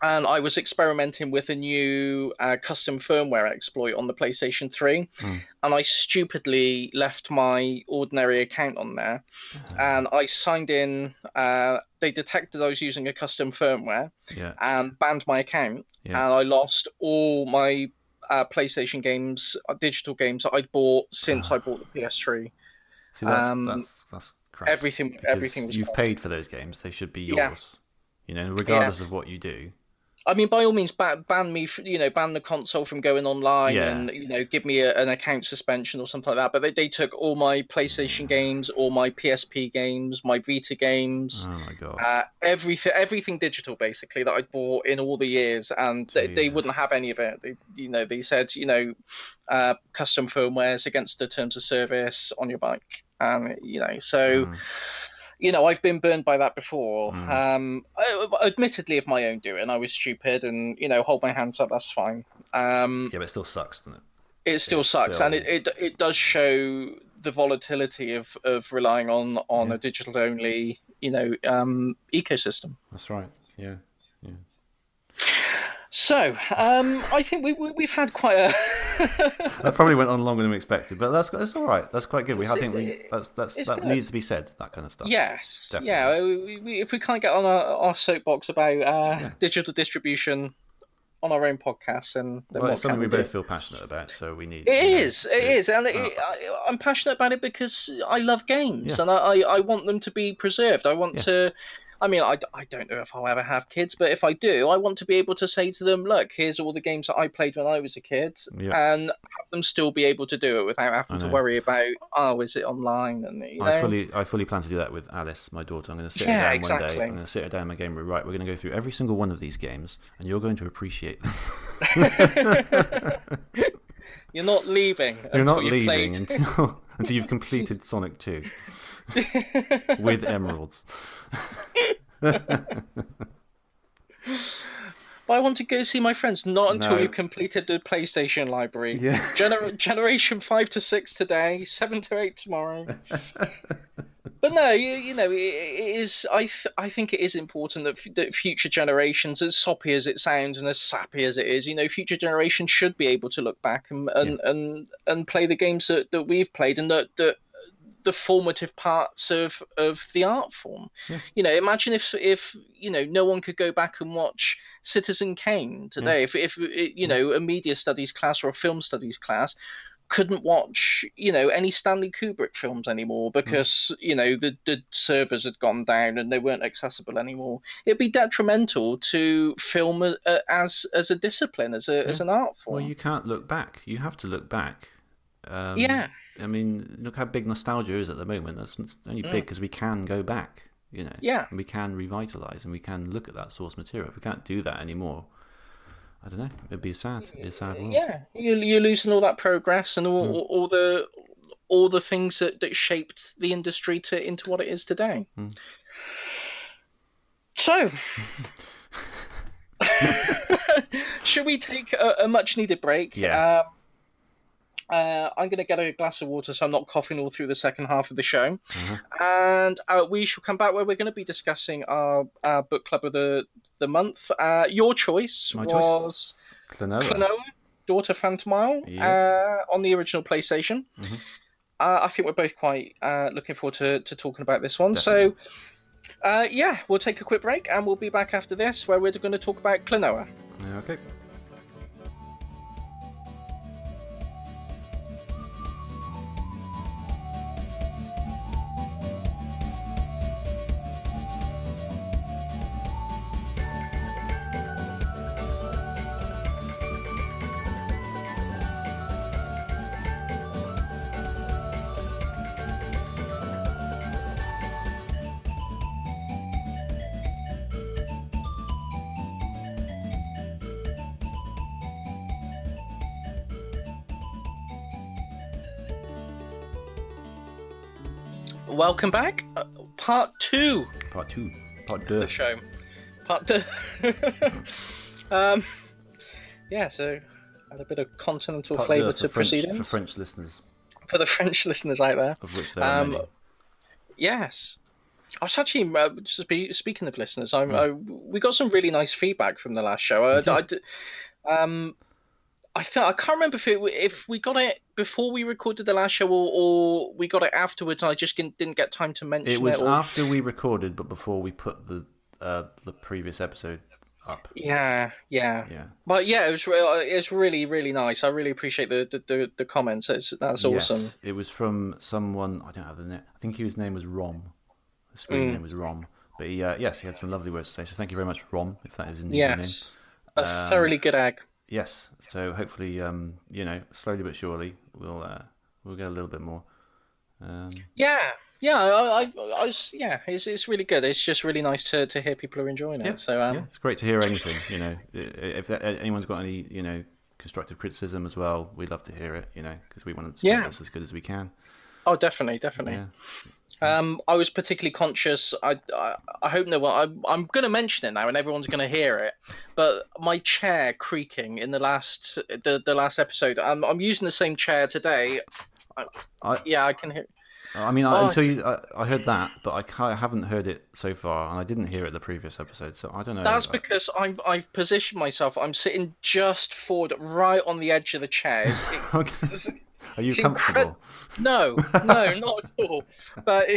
And I was experimenting with a new custom firmware exploit on the PlayStation 3, Mm. and I stupidly left my ordinary account on there, and I signed in. They detected I was using a custom firmware Yeah, and banned my account, yeah. and I lost all my PlayStation games, digital games that I'd bought since I bought the PS3. See, that's Um, that's that's crap everything because was you've gone. paid for those games. They should be Yeah, yours. You know, yeah. regardless of what you do. I mean, by all means, ban me, ban the console from going online, Yeah. and give me an account suspension or something like that. But they took all my PlayStation games, all my PSP games, my Vita games, Oh my God. everything digital basically that I bought in all the years, and they wouldn't Jesus. have any of it. They said custom firmwares against the terms of service on your bike, and so. Mm, I've been burned by that before. mm. Admittedly, of my own doing, I was stupid, and hold my hands up. That's fine. Yeah, but it still sucks, doesn't it? It still It's sucks, and still. it does show the volatility of relying on Yeah, a digital only ecosystem. that's right. Yeah, yeah. So, I think we've had quite a. That probably went on longer than we expected, but that's all right. That's quite good. I think It's that good. needs to be said. That kind of stuff. Yes, Definitely. yeah. If we can't get on our soapbox about Yeah. digital distribution on our own podcast, then Well, it's what something can we we do? both feel passionate about, so we need, It is, it's and I'm passionate about it because I love games, yeah, and I want them to be preserved. I want yeah. to. I mean, I don't know if I'll ever have kids, but if I do, I want to be able to say to them, "Look, here's all the games that I played when I was a kid," Yeah, and have them still be able to do it without I having to know. worry about, oh, is it online? And I fully plan to do that with Alice, my daughter. I'm going to sit her yeah, down one day. I'm exactly. going to sit her down in my game room. Right, we're going to go through every single one of these games, and you're going to appreciate them. You're not leaving You're until not you've leaving played. until you've completed Sonic 2 with emeralds. But I want to go see my friends, not until No. you've completed the PlayStation library. Yeah. Generation 5 to 6 today, 7 to 8 tomorrow. But no, it is. I think it is important that future generations, as soppy as it sounds and as sappy as it is, future generations should be able to look back and Yeah. and play the games that we've played, and that the formative parts of the art form. Yeah. Imagine if no one could go back and watch Citizen Kane Yeah. today. If a media studies class or a film studies class couldn't watch any Stanley Kubrick films anymore because the servers had gone down and they weren't accessible anymore. It'd be detrimental to film as a discipline, as an art Well, form. you can't look back. You have to look back. Yeah. I mean, look how big nostalgia is at the moment. It's only big because we can go back, Yeah. and we can revitalize and we can look at that source material. If we can't do that anymore, I don't know. It'd be a sad world. Yeah, you're losing all that progress and all the things that shaped the industry into what it is today. Mm. So, should we take a much needed break? Yeah. I'm going to get a glass of water so I'm not coughing all through the second half of the show. Uh-huh. And we shall come back where we're going to be discussing our book club of the month. Your choice My was choice, Klonoa. Klonoa, Daughter Phantomile, Yeah. on the original PlayStation. Mhm. I think we're both quite looking forward to talking about this one. Definitely. So, we'll take a quick break and we'll be back after this where we're going to talk about Klonoa. Okay. welcome back. Part two Part two. Part of deux. the show. Part two. um, yeah, so add a bit of continental Part flavour deux to for French, proceedings. for French listeners, For the French listeners out there. of which there are many. Yes. I was actually, speaking of listeners, we got some really nice feedback from the last show. We did. I can't remember if we got it before we recorded the last show or we got it afterwards. I just didn't get time to mention it. It was or... after we recorded, but before we put the previous episode up. Yeah. But yeah, it was really, really nice. I really appreciate the comments. That's awesome. Yes, it was from someone. I don't have the name. I think his name was Rom. His screen name was Rom. But yes, he had some lovely words to say. So thank you very much, Rom, if that is indeed your name. Yes, a thoroughly good egg. Yes. So hopefully, slowly but surely, we'll get a little bit more. Yeah. It's really good. It's just really nice to hear people are enjoying it. So it's great to hear anything. If anyone's got any constructive criticism as well, we'd love to hear it. Because we want to make this as good as we can. Oh, definitely. Yeah. I was particularly conscious. I hope no one. I'm going to mention it now, and everyone's going to hear it. But my chair creaking in the last episode. I'm using the same chair today. I can hear. I mean, I heard that, but I haven't heard it so far, and I didn't hear it the previous episode, so I don't know. That's because I've positioned myself. I'm sitting just forward, right on the edge of the chairs. Okay. Are you comfortable? No, not at all. But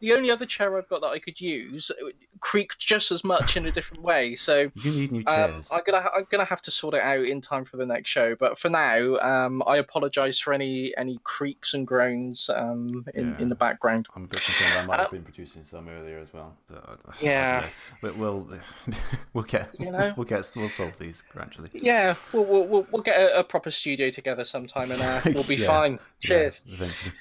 the only other chair I've got that I could use creaked just as much in a different way. So you need new chairs. I'm gonna have to sort it out in time for the next show. But for now, I apologise for any creaks and groans in the background. I'm a bit concerned I might have been producing some earlier as well. But we'll solve these gradually. Yeah, we'll get a proper studio together sometime, and we'll be fine. Cheers. Yeah, eventually.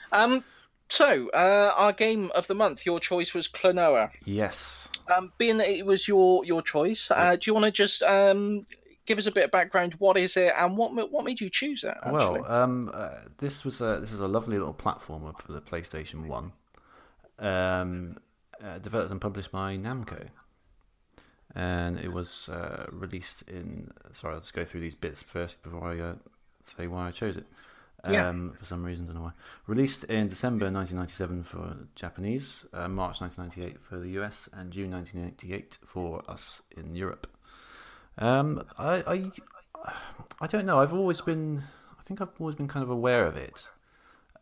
So, our game of the month, your choice was Klonoa. Yes. Being that it was your choice, do you want to just give us a bit of background? What is it, and what made you choose it? Actually? Well, this is a lovely little platformer for the PlayStation 1, developed and published by Namco, and it was released in. Sorry, I'll just go through these bits first before I say why I chose it. For some reason, don't know why. Released in December 1997 for Japanese, March 1998 for the US, and June 1998 for us in Europe. I don't know. I think I've always been kind of aware of it,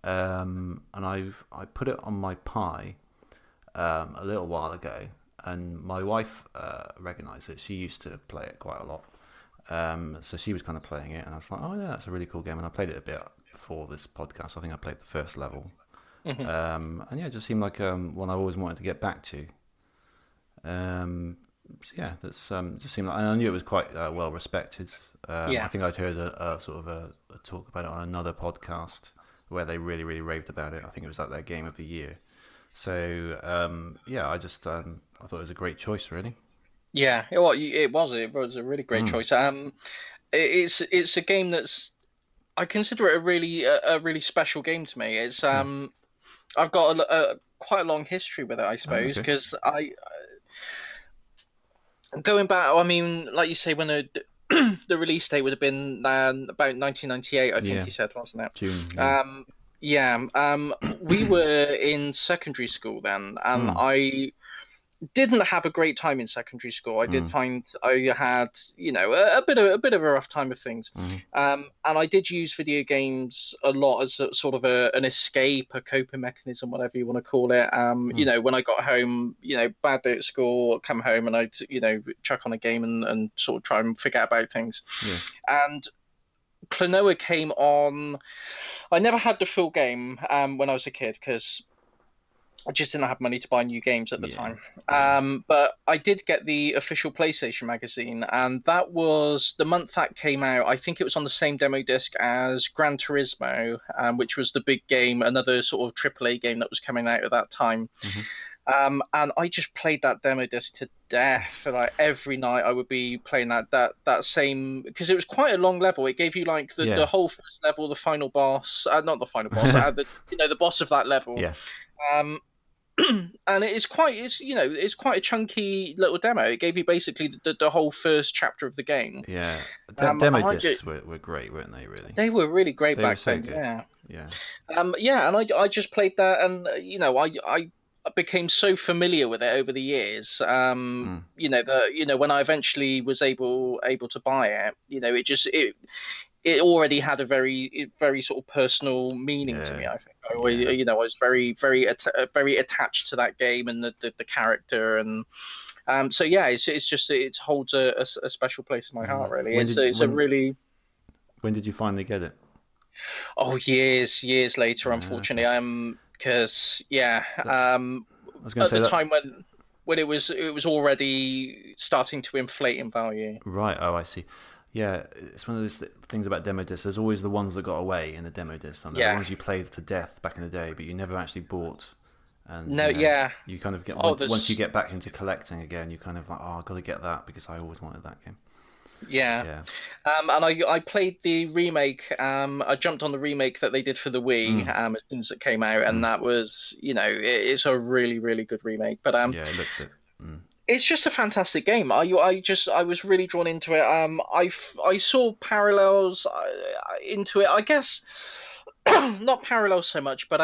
and I put it on my Pi a little while ago, and my wife recognised it. She used to play it quite a lot. So she was kind of playing it, and I was like, "Oh yeah, that's a really cool game." And I played it a bit before this podcast. I think I played the first level, and it just seemed like one I always wanted to get back to. That's just seemed like, and I knew it was quite well respected. I think I'd heard a sort of a talk about it on another podcast where they really, really raved about it. I think it was like their game of the year. So I just I thought it was a great choice, really. Yeah, it was a really great choice. It's a game that's, I consider it a really special game to me. It's I've got quite a long history with it, I suppose, because going back. I mean, like you say, when the release date would have been about 1998, I think you said, wasn't it? June. We were in secondary school then, and I didn't have a great time in secondary school. I did find I had, a bit of a rough time of things, and I did use video games a lot as sort of an escape, a coping mechanism, whatever you want to call it. When I got home, bad day at school, come home, and I'd chuck on a game and sort of try and forget about things. And Klonoa came on. I never had the full game when I was a kid because I just didn't have money to buy new games at the time. But I did get the official PlayStation magazine, and that was the month that came out. I think it was on the same demo disc as Gran Turismo, which was the big game, another sort of AAA game that was coming out at that time. And I just played that demo disc to death. Like every night, I would be playing that same, because it was quite a long level. It gave you like the whole first level, the final boss, not the final boss, the boss of that level. Um, and it's quite a chunky little demo. It gave you basically the whole first chapter of the game. Yeah, And demo discs were great, weren't they? Really, they were really great they were back so then. good. Yeah. Yeah. Yeah, and I just played that, and I became so familiar with it over the years. Mm. When I eventually was able to buy it, it already had a very sort of personal meaning to Yeah. me. I think I always, Yeah. I was very attached to that game and the character, and so yeah, it's just it holds a special place in my heart. Really, When did it's a really when did you finally get it? oh years later, Okay. unfortunately. Because yeah, I was going to at say the that. time when it was already starting to inflate in value. Right. Oh, I see. Yeah, it's one of those things about demo discs. There's always the ones that got away in the demo disc, and they're the Yeah. ones you played to death back in the day, but you never actually bought. And No. Yeah. you kind of get Oh, once you there's get back into collecting again, you kind of like, oh, I've got to get that because I always wanted that game. yeah. Yeah. And I played the remake. I jumped on the remake that they did for the Wii Mm, as soon as it came out, and mm. that was, it's a really, really good remake. But Yeah, it looks it. Mm. it's just a fantastic game. I was really drawn into it. I saw parallels into it. I guess not parallels so much, but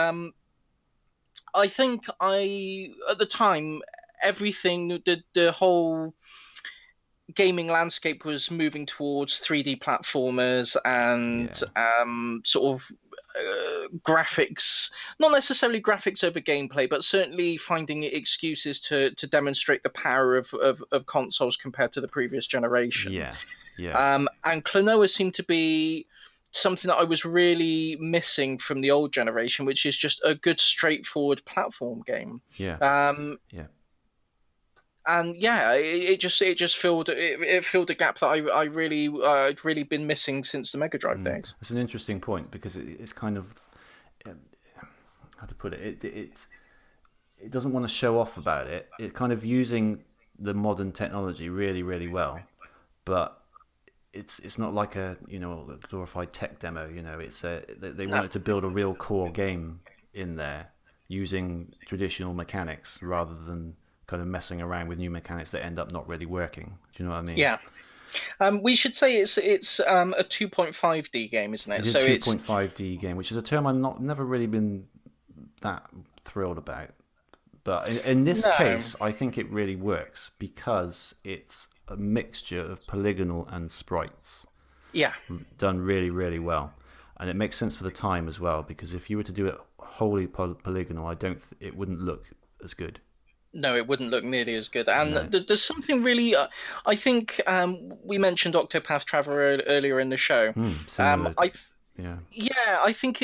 I think I at the time everything the whole gaming landscape was moving towards 3D platformers and Yeah. sort of graphics, not necessarily graphics over gameplay, but certainly finding excuses to demonstrate the power of consoles compared to the previous generation. Yeah. Yeah. And Klonoa seemed to be something that I was really missing from the old generation, which is just a good, straightforward platform game. Yeah. Um, Yeah. and yeah, it just filled a gap that I'd really been missing since the Mega Drive Mm. days. It's an interesting point because it's kind of um, how to put it. It doesn't want to show off about it. It's kind of using the modern technology really, really well, but it's not like a a glorified tech demo. It's they No, wanted to build a real core game in there using traditional mechanics rather than kind of messing around with new mechanics that end up not really working. Do you know what I mean? yeah. We should say it's a 2.5D game, isn't it? It is So a it's 2.5D game, which is a term I'm not never really been that thrilled about. But in this no, case, I think it really works because it's a mixture of polygonal and sprites yeah. done really, really well. And it makes sense for the time as well because if you were to do it wholly polygonal, I don't. It wouldn't look as good. No, it wouldn't look nearly as good. And No. there's something really, I think we mentioned Octopath Traveler earlier in the show. Similar. I Yeah. Yeah, I think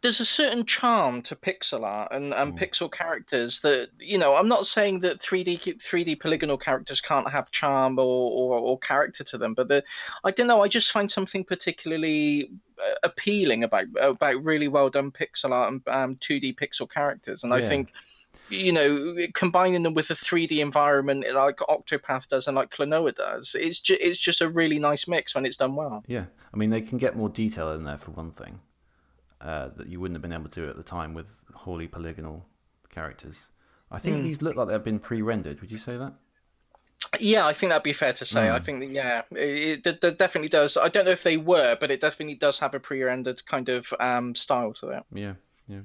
there's a certain charm to pixel art and Mm. pixel characters that I'm not saying that 3D polygonal characters can't have charm or character to them, but I don't know, I just find something particularly appealing about really well done pixel art and 2D pixel characters, and I Yeah. think combining them with a 3D environment like Octopath does and like Klonoa does, it's just a really nice mix when it's done well. Yeah. I mean, they can get more detail in there for one thing. That you wouldn't have been able to at the time with wholly polygonal characters. I think Mm. these look like they've been pre-rendered. Would you say that? Yeah, I think that'd be fair to say. I Mm. think that, yeah, it definitely does. I don't know if they were, but it definitely does have a pre-rendered kind of style to it. Yeah, yeah.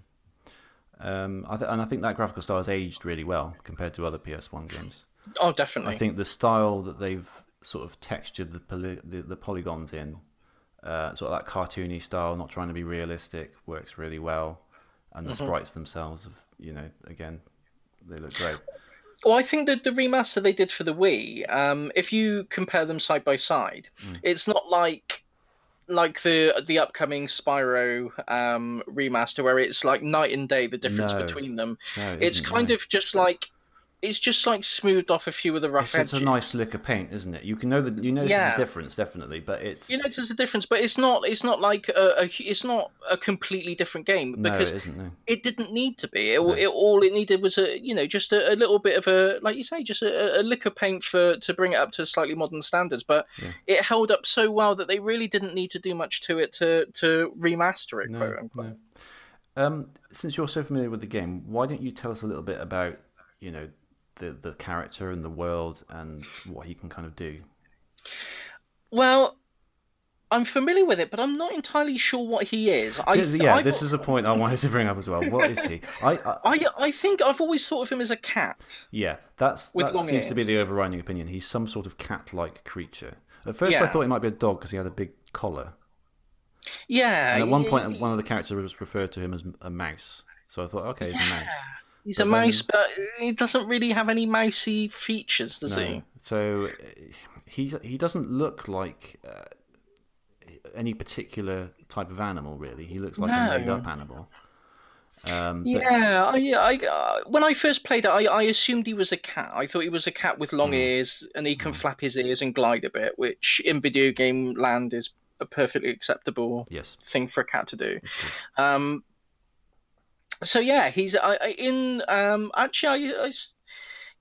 And I think that graphical style has aged really well compared to other PS1 games. Oh, I definitely. think the style that they've sort of textured the polygons in, sort of that cartoony style, not trying to be realistic, works really well. And the Hmm. sprites themselves, again, they look great. Well, I think that the remaster they did for the Wii, if you compare them side by side, Mm. it's not like the upcoming Spyro remaster where it's like night and day the difference No, between them. no, it It's isn't. kind No. of just like smoothed off a few of the rough It's a nice edges. lick of paint, isn't it? You can know that you notice there's a Yeah. difference, definitely, but You it's notice a difference, but it's not like it's not a completely different game no, it because isn't. No, it didn't need to be. no, All it needed was just a little bit of a, like you say, just a lick of paint to bring it up to slightly modern standards. But yeah, it held up so well that they really didn't need to do much to it to remaster it, no, quote unquote. no. Since you're so familiar with the game, why don't you tell us a little bit about, you know, the character and the world and what he can kind of do? Well, I'm familiar with it, but I'm not entirely sure what he is. Yeah, this is a point I wanted to bring up as well. What is he? I think I've always thought of him as a cat Yeah, with that long seems to be the ears. overriding opinion. He's some sort of cat-like creature. At first, I Yeah, thought he might be a dog because he had a big collar, yeah, and at one point, one of the characters was referred to him as a mouse. So I thought, okay, he's a yeah. mouse. He's a But mouse, then but he doesn't really have any mousy features, does no, he? so he doesn't look like any particular type of animal. Really, he looks like a No. made-up animal. But Yeah, when I first played it, I assumed he was a cat. I thought he was a cat with long mm, ears and he can mm, flap his ears and glide a bit, which in video game land is a perfectly acceptable yes, thing for a cat to do. of course. Um, so yeah, he's in actually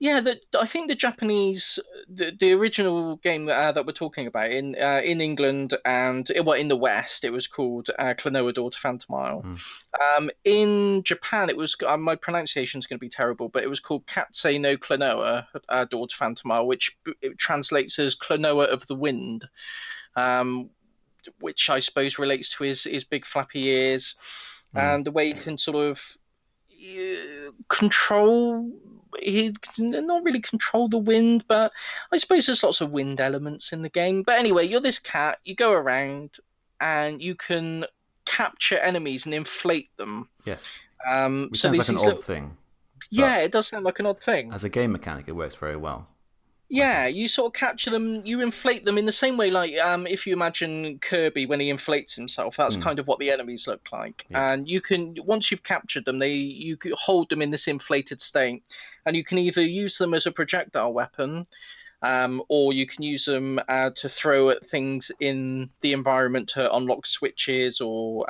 yeah, I think the Japanese, the original game that we're talking about in England and well in the West, it was called Klonoa Daughter Phantomile. Mm, In Japan, it was my pronunciation is going to be terrible, but it was called Katsei no Klonoa Daughter Phantomile, which it translates as Klonoa of the Wind, um, which I suppose relates to his big flappy ears mm. and the way he can sort of control he not really control the wind, but I suppose there's lots of wind elements in the game. But anyway, you're this cat, you go around and you can capture enemies and inflate them. Yes, which So sounds like there's an these odd little, thing, yeah, but it does sound like an odd thing. as a game mechanic, it works very well. I Yeah, think. you sort of capture them, you inflate them in the same way, like if you imagine Kirby when he inflates himself, that's Mm, kind of what the enemies look like. yeah, And you can, once you've captured them, you can hold them in this inflated state, and you can either use them as a projectile weapon, or you can use them to throw at things in the environment to unlock switches or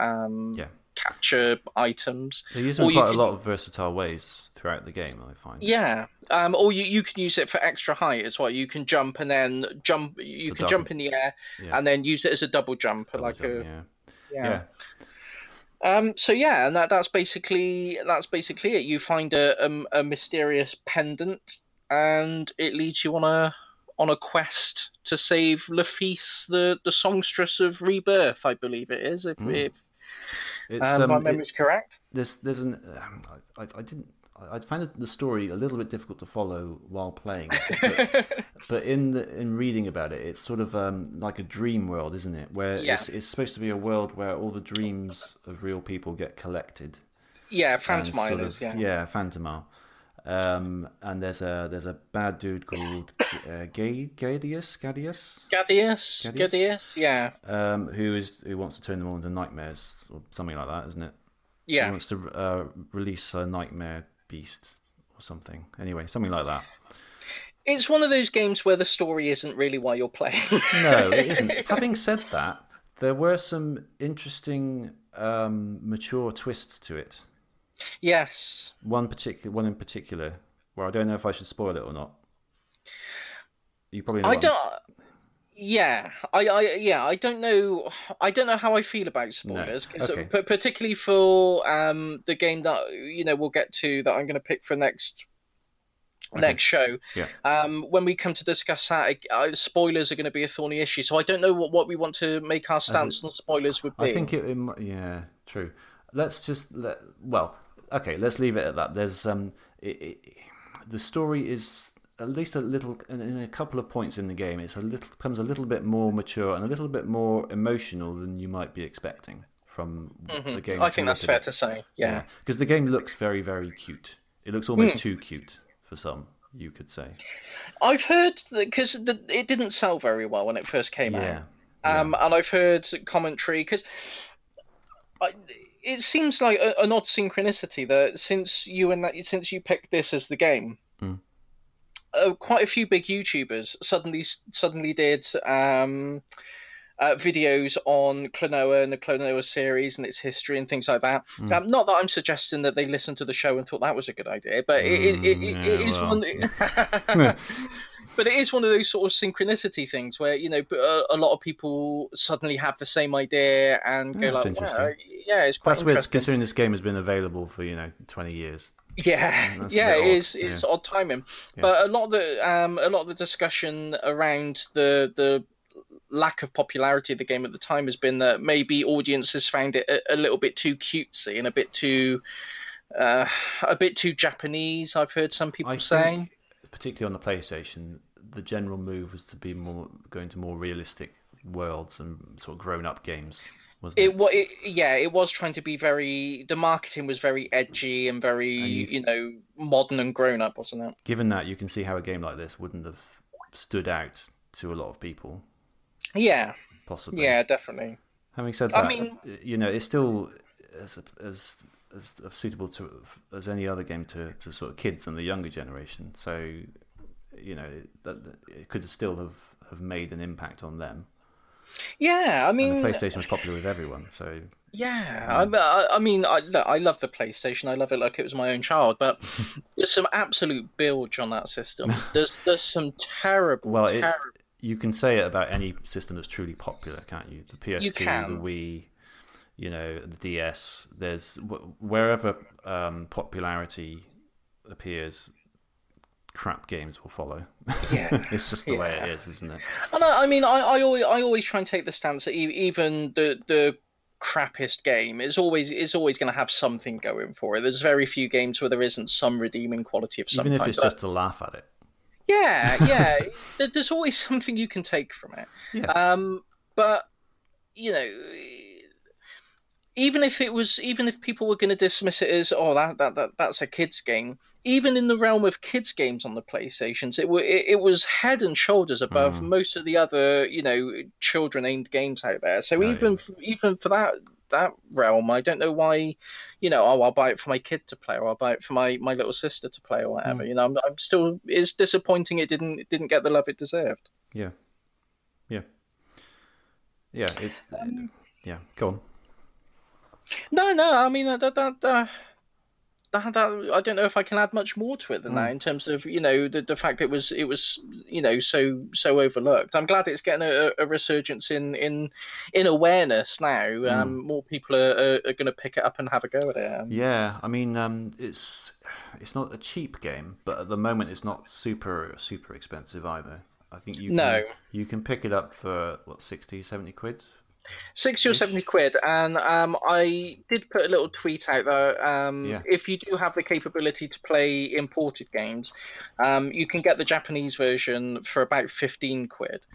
yeah. capture items, They use them in or you quite a can lot of versatile ways throughout the game. I find yeah, or you can use it for extra height as well. You can jump and then jump. it's You a can double. jump in the air Yeah, and then use it as a double it's jump, a double like jump. a Yeah, yeah. yeah. So yeah, and that's basically it. You find a mysterious pendant, and it leads you on a quest to save Laphise, the songstress of rebirth, I believe it is, Mm. if It's my memory's correct. there's an I didn't I found the story a little bit difficult to follow while playing it, but in reading about it, it's sort of like a dream world, isn't it? Where Yeah, it's supposed to be a world where all the dreams of real people get collected yeah, and Phantomile sort of is yeah. yeah, Phantomile. And there's a bad dude called Gadius, Gadius, yeah, who wants to turn them all into nightmares or something like that, isn't it? He yeah. wants to release a nightmare beast or something. Anyway, something like that. It's one of those games where the story isn't really why you're playing. No, it isn't. Having said that, there were some interesting mature twists to it. Yes, One in particular, where I don't know if I should spoil it or not. You probably know I what I'm. don't. Yeah, yeah, I don't know how I feel about No. spoilers, because Okay. particularly for the game that we'll get to that I'm going to pick for Okay. next show. Yeah. When we come to discuss that, spoilers are going to be a thorny issue. So I don't know what we want to make our As it, stance on spoilers would I be. think yeah, true. Let's just well, okay, let's leave it at that. There's the story is at least a little in a couple of points in the game. It's a little becomes a little bit more mature and a little bit more emotional than you might be expecting from the game I as you think look that's at fair it. to say. Yeah, Yeah. because the game looks very very cute. It looks almost too cute for some, you could say. I've heard that because it didn't sell very well when it first came out. Yeah, yeah. And I've heard commentary because it seems like an odd synchronicity that since you picked this as the game, Mm. quite a few big YouTubers suddenly did videos on Klonoa and the Klonoa series and its history and things like that. Mm. Not that I'm suggesting that they listened to the show and thought that was a good idea, but it Yeah, is one. well. But it is one of those sort of synchronicity things where a lot of people suddenly have the same idea and go Yeah, that's like, wow, interesting. yeah, it's quite That's weird, interesting. considering this game has been available for 20 years. Yeah, That's a yeah, bit it odd. is. Yeah, It's odd timing, yeah. but a lot of the discussion around the lack of popularity of the game at the time has been that maybe audiences found it a little bit too cutesy and uh, a bit too Japanese. I've heard some I people saying think, particularly on the PlayStation, the general move was to be more going to more realistic worlds and sort of grown-up games, wasn't it? yeah, it was trying to be very. The marketing was very edgy and very And modern and grown up, wasn't it? given that, you can see how a game like this wouldn't have stood out to a lot of people, Yeah, possibly. yeah, definitely. Having said I that, mean, it's still as suitable to as any other game to sort of kids and the younger generation. So, that it could still have made an impact on them. yeah, I And the mean, PlayStation was popular with everyone, so yeah, mm. look, I love the PlayStation. I love it like it was my own child. But there's some absolute bilge on that system. There's some terrible, Well, terrible. you can say it about any system that's truly popular, can't you? The You PS2, the can. Wii, the DS. There's wherever popularity appears, crap games will follow. Yeah, It's just the way it yeah. is, isn't it? And I mean, I always try and take the stance that even the crappiest game is always going to have something going for it. There's very few games where there isn't some redeeming quality of some Even if kind. it's But just to laugh at it. yeah, yeah, there's always something you can take from it. Yeah. But you know, even if people were going to dismiss it as that's a kids game, even in the realm of kids games on the PlayStations, it was head and shoulders above Mm. most of the other children aimed games out there. So Oh yeah. even for that realm, I don't know why, I'll buy it for my kid to play, or I'll buy it for my little sister to play, or Mm. whatever. I'm still, it's disappointing it didn't get the love it deserved. Yeah. Yeah. Yeah. It's yeah. Go on. No, no, I mean I don't know if I can add much more to it than Mm. that in terms of the fact it was so overlooked. I'm glad it's getting a resurgence in awareness now. Mm. More people are going to pick it up and have a go at it. Yeah, I mean, it's not a cheap game, but at the moment it's not super expensive either. I think No, you can pick it up for what 60, 70 quid 60 or 70 ish. quid, and I did put a little tweet out there. Yeah. If you do have the capability to play imported games, you can get the Japanese version for about 15 quid.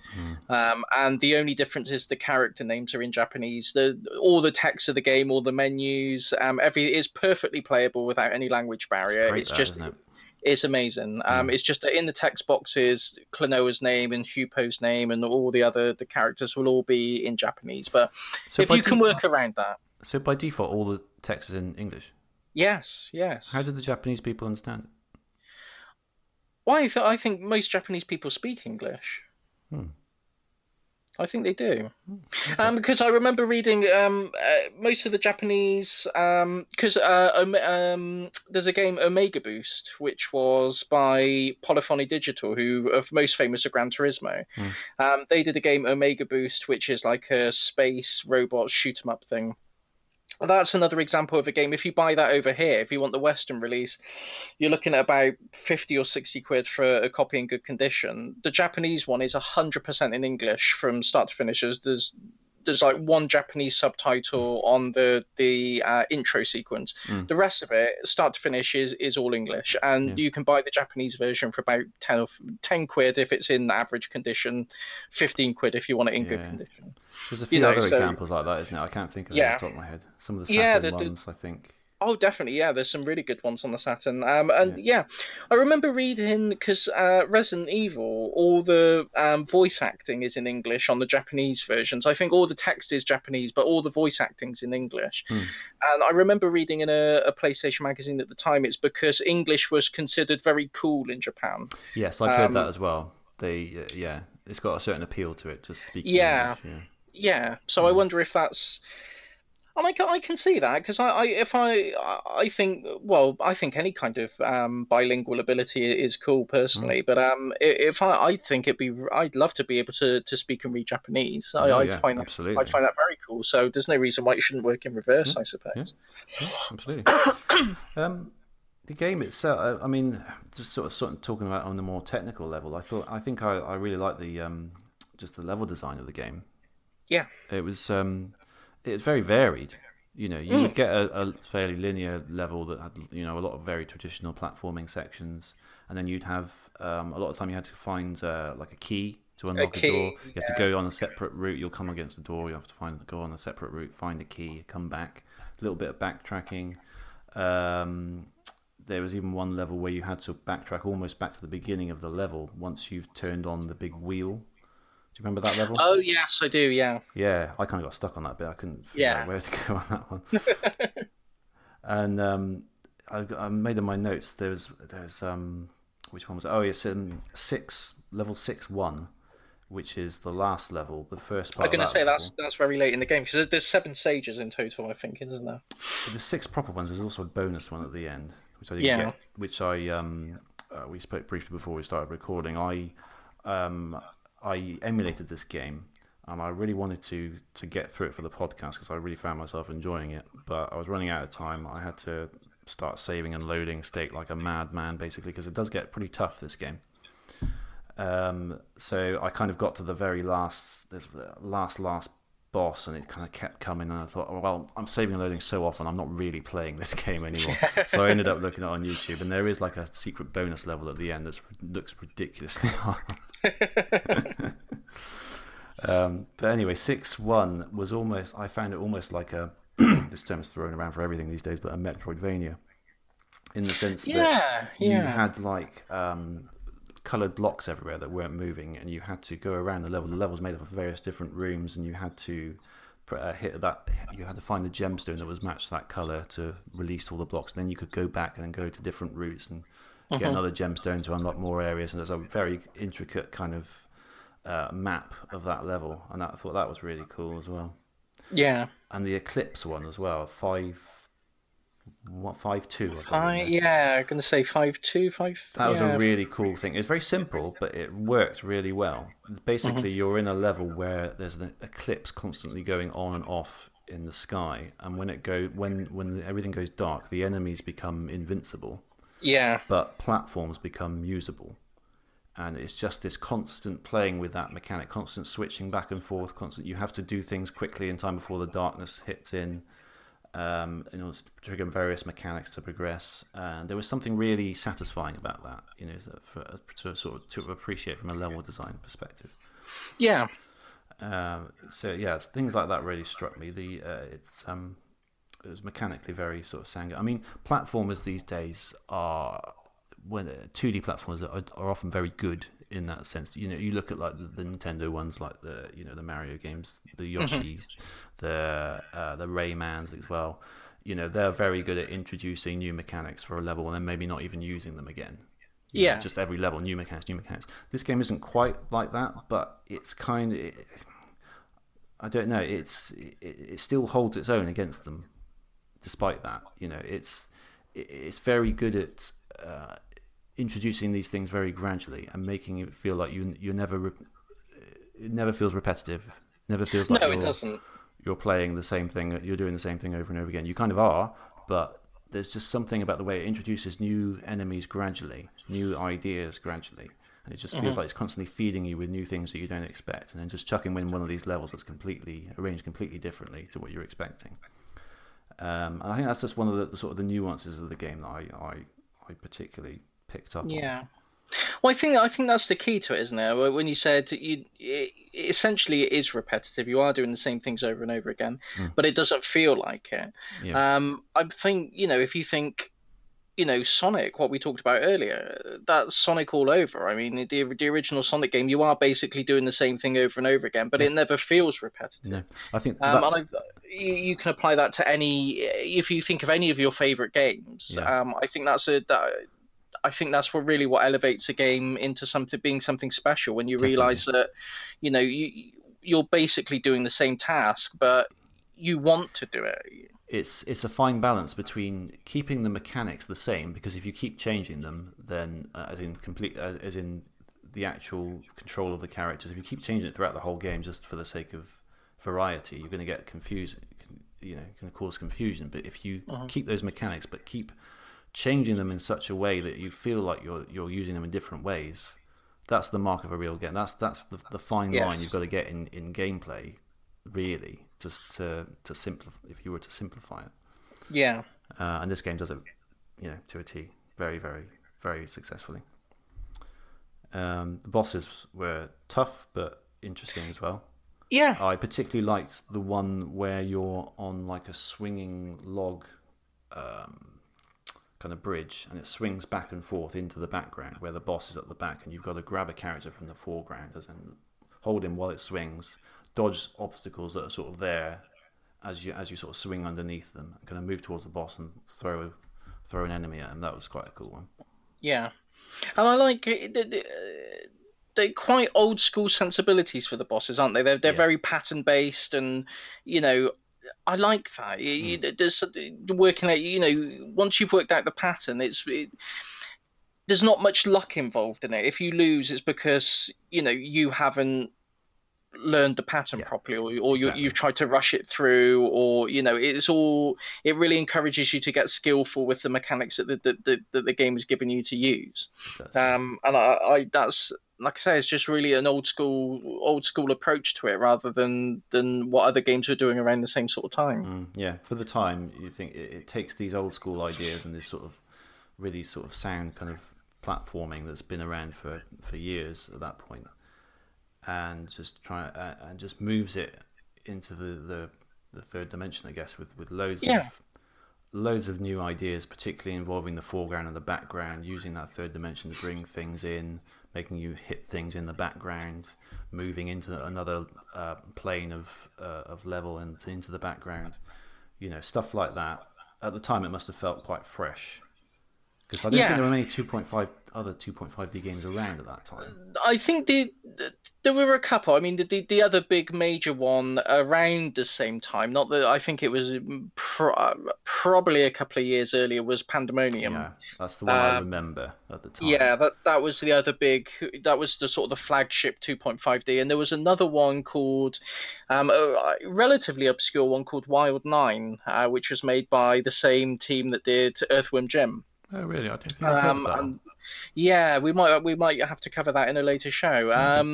Mm. And the only difference is the character names are in Japanese. All the text of the game, all the menus, every is perfectly playable without any language It's barrier. great, that isn't it? It's amazing. Mm. It's just that in the text boxes, Klonoa's name and Hupo's name and all the characters will all be in Japanese. But So if by you can work around that, default, all the text is in English. yes, How yes. did the Japanese people understand Well, I think most Japanese people speak English. it? Hmm. I think they do. Okay. Because I remember reading most of the Japanese. Because there's a game Omega Boost, which was by Polyphony Digital, who are most famous for Gran Turismo. Hmm. They did a game Omega Boost, which is like a space robot shoot 'em up thing. That's another example of a game. If you buy that over here, if you want the Western release, you're looking at about 50 or 60 quid for a copy in good condition. The Japanese one is 100% in English from start to finish. There's like one Japanese subtitle on the intro sequence. Hmm. The rest of it, start to finish, is all English, Yeah. and you can buy the Japanese version for about 10 quid if it's in average condition, 15 quid if you want it in good Yeah. condition. There's a few other So examples like that, isn't it? I can't think of it off yeah, the top of my head. Some of the yeah, Saturn ones, I think. oh, definitely. Yeah, there's some really good ones on the Saturn. Yeah. And yeah, I remember reading because Resident Evil, all the voice acting is in English on the Japanese versions. I think all the text is Japanese, but all the voice acting's in English. Hmm. And I remember reading in a PlayStation magazine at the time, it's because English was considered very cool in Japan. Yes, I've heard that Um, as well. Yeah, it's got a certain appeal to it, just speaking yeah, English. Yeah. yeah. So I Hmm. wonder if that's. And I can see that because I think well I think any kind of bilingual ability is cool Mm. personally, but if I think I'd love to be able to speak and read Japanese. Oh I'd yeah, I'd absolutely. find that very cool. So there's no reason why it shouldn't work in Yeah, reverse, I yeah, suppose. yeah, absolutely. Um, the game itself, I mean, just sort of talking about on a more technical level, I think I really like the just the level design of the game. Yeah. It was very varied. You know, you would Mm. get a fairly linear level that had a lot of very traditional platforming sections, and then you'd have a lot of time you had to find like a key to unlock a door. Okay. You have to Yeah. go on a separate route. You'll come against the door. You have to go on a separate route, find a key, come back. A little bit of backtracking. Um, there was even one level where you had to backtrack almost back to the beginning of the level once you've turned on the big wheel. Do you remember that level? Oh yes, I do. Yeah. Yeah, I kind of got stuck on that bit. I couldn't figure out Yeah. where to go on that one. And I made in my notes. There's which one was it? Oh, it's level 6-1, which is the last level, the first I'm part of gonna that say level. that's very late in the game because there's seven stages in total, I think, isn't there? There's six proper ones. There's also a bonus one at the end, which I didn't Yeah. get. Which I we spoke briefly before we started recording. Um, I emulated this game, and I really wanted to get through it for the podcast because I really found myself enjoying it. But I was running out of time. I had to start saving and loading state like a madman, basically, because it does get pretty tough this game. So I kind of got to the very last, this last boss, and it kind of kept coming. And I thought, oh, well, I'm saving and loading so often, I'm not really playing this game anymore. So I ended up looking at it on YouTube, and there is like a secret bonus level at the end that looks ridiculously hard. But anyway, 6-1 was almost, I found it almost like a, this term is thrown around for everything these days, but a Metroidvania, in the sense that Yeah. you Yeah. had like coloured blocks everywhere that weren't moving, and you had to go around the level. The level's made up of various different rooms, and you had to hit that. You had to find the gemstone that was matched that colour to release all the blocks. And then you could go back and then go to different routes and get Hmm. another gemstone to unlock more areas. And there's a very intricate kind of map of that level, and I thought that was really cool as well. Yeah. And the Eclipse one as well, 5.2 I've got written there. Yeah, I'm gonna say 5-2, 5. That was a Yeah. really cool thing. It's very simple, but it worked really well. Hmm. Basically, you're in a level where there's an eclipse constantly going on and off in the sky, and when everything goes dark, the enemies become invincible, Yeah. but platforms become usable. And it's just this constant playing with that mechanic, constant switching back and forth, constant. You have to do things quickly in time before the darkness hits in order to trigger various mechanics to progress. And there was something really satisfying about that, to sort of to appreciate from a level design perspective. Yeah. So yeah, things like that really struck me. It was mechanically very sort of sanguine. I mean, platformers these days are when 2D platformers are often very good in that sense. You know, you look at like the Nintendo ones, like the Mario games, the Hmm. Yoshis, the Raymans as well. You know, they're very good at introducing new mechanics for a level and then maybe not even using them again. You know, Yeah. just every level, new mechanics, new mechanics. This game isn't quite like that, but it's kind of. I don't know. It still holds its own against them, despite that. You know, it's very good at introducing these things very gradually and making it feel like you're never it never feels repetitive. It never feels like No, it doesn't. you're playing the same thing. You're doing the same thing over and over again. You kind of are, but there's just something about the way it introduces new enemies gradually, new ideas gradually, and it just feels Hmm. like it's constantly feeding you with new things that you don't expect, and then just chucking in one of these levels that's completely arranged completely differently to what you're expecting. And I think that's just one of the sort of the nuances of the game that I particularly picked up on. Yeah. Well, I think that's the key to it, isn't it? When you said essentially it is repetitive. You are doing the same things over and over again, Mm, but it doesn't feel like it. yeah, I think if you think Sonic, what we talked about earlier, that's Sonic all over. I mean, the original Sonic game, you are basically doing the same thing over and over again, but yeah, it never feels no, repetitive. I think that, And you can apply that to any. If you think of any of your favorite games, yeah, I think that's what elevates a game into something being something special. When you definitely, realize that, you're basically doing the same task, but you want to do it. It's a fine balance between keeping the mechanics the same, because if you keep changing them, then as in the actual control of the characters, if you keep changing it throughout the whole game just for the sake of variety, you're going to get confused. Going to cause confusion. But if you Mhm. keep those mechanics, but keep changing them in such a way that you feel like you're using them in different ways, that's the mark of a real game. That's the fine line you've Yes. got to get in gameplay, really, just to simplify. If you were to simplify it, Yeah. and this game does it, to a T, very, very, very successfully. The bosses were tough but interesting as well. Yeah. I particularly liked the one where you're on like a swinging log kind of bridge, and it swings back and forth into the background where the boss is at the back, and you've got to grab a character from the foreground and hold him while it swings, dodge obstacles that are sort of there as you sort of swing underneath them, and kind of move towards the boss and throw an enemy at him. That was quite a cool one. Yeah. And I like it. They're quite old school sensibilities for the bosses, aren't they? They're Yeah. very pattern based, and you know, I like that. Mm. There's working out. Once you've worked out the pattern, there's not much luck involved in it. If you lose, it's because you haven't learned the pattern Yeah. properly, or Exactly. you've tried to rush it through, or it really encourages you to get skillful with the mechanics that the game is giving you to use. It does. Yeah. And I that's like I say, it's just really an old school approach to it, rather than what other games were doing around the same sort of time. Yeah. For the time, you think it takes these old school ideas and this sort of really sort of sound kind of platforming that's been around for years at that point, and just moves it into the third dimension, I guess, with Yeah, loads of new ideas, particularly involving the foreground and the background, using that third dimension to bring things in, making you hit things in the background, moving into another plane of level and into the background, stuff like that. At the time, it must have felt quite fresh, because I don't think yeah. there were many 2.5D games around at that time. I think there were a couple. I mean, the other big major one around the same time, not that I think it was probably a couple of years earlier, was Pandemonium. Yeah, that's the one I Um, remember at the time. yeah, that was the other big. That was the sort of the flagship 2.5D, and there was another one called, a relatively obscure one called Wild Nine, which was made by the same team that did Earthworm Jim. Oh, really? I don't think I've heard of that one. And yeah, we might have to cover that in a later show. Okay.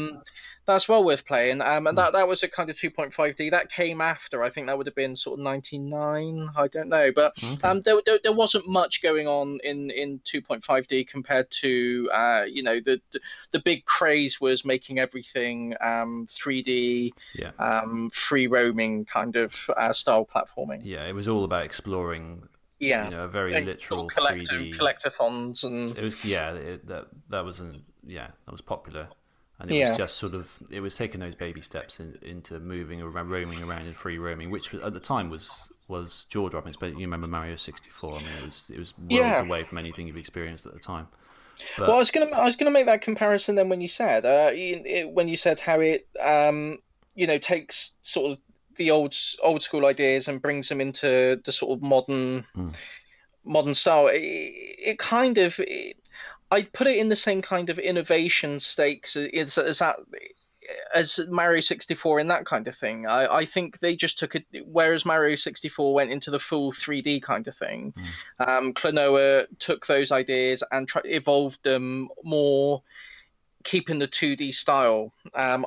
That's well worth playing. And Hmm. that was a kind of 2.5D that came after. I think that would have been sort of 99. I don't know, but Okay. there wasn't much going on in 2.5D compared to the big craze was making everything 3D, Yeah. free roaming kind of style platforming. Yeah, it was all about exploring, Yeah, a very and sort literal of 3D. collectathons and It was yeah, that was popular, and it was yeah. just sort of it was taking those baby steps into moving around, roaming around in free roaming, which at the time was jaw dropping. But you remember Mario 64? I mean, it was worlds Yeah. away from anything you've experienced at the time. Well, But I was gonna make that comparison then when you said when you said how it takes sort of the old school ideas and brings them into the sort of mm, modern style. It kind of I'd put it in the same kind of innovation stakes as that as Mario 64 in that kind of thing. I think they just took it, whereas Mario 64 went into the full 3D kind of thing. mm. Klonoa took those ideas and evolved them more, keeping the 2D style. I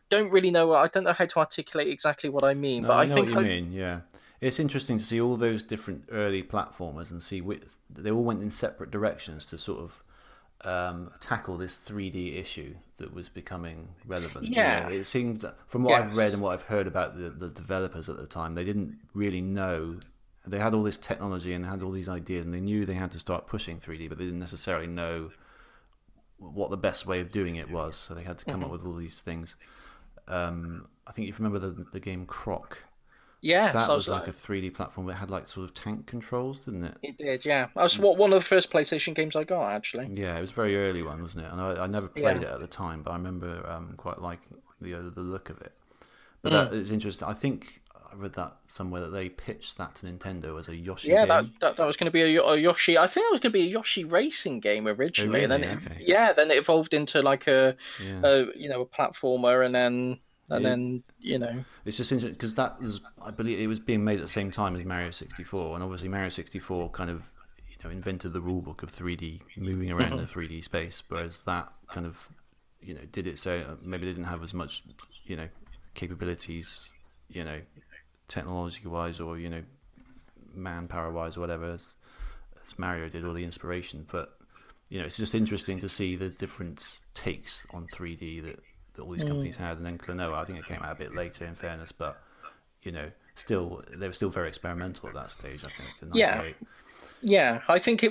don't really know. I don't know how to articulate exactly what I mean, No, but I I know what think you I, mean. Yeah, it's interesting to see all those different early platformers and see they all went in separate directions to sort of tackle this 3D issue that was becoming relevant. yeah, It seemed from what I've read yes, and what I've heard about the developers at the time, they didn't really know. They had all this technology and had all these ideas, and they knew they had to start pushing 3D, but they didn't necessarily know what the best way of doing it was. So they had to come up hmm with all these things. I think if you remember the game Croc, yes. that I was was like a 3D platform that had like sort of tank controls, didn't it? It did, yeah. That's one of the first PlayStation games I got actually. Yeah, it was a very early one, wasn't it? And I never played Yeah. it at the time, but I remember quite liking the look of it. But Mm. that is interesting. I think I read that somewhere that they pitched that to Nintendo as a Yoshi Yeah, game. that was going to be a Yoshi. I think it was going to be a Yoshi racing game Oh, originally, and then really? Okay. then it evolved into like Yeah. a platformer, and It, then it's just interesting because that was, I believe, it was being made at the same time as Mario 64, and obviously Mario 64 kind of invented the rule book of 3D moving around in a 3D space, whereas that kind of did it so maybe they didn't have as much capabilities, technology wise or manpower wise or whatever as Mario did, or the inspiration. But it's just interesting to see the different takes on 3D that all these companies had. And then Klonoa, I think it came out a bit later, in fairness, but still they were still very experimental at that stage. I think in yeah, '98. yeah. I think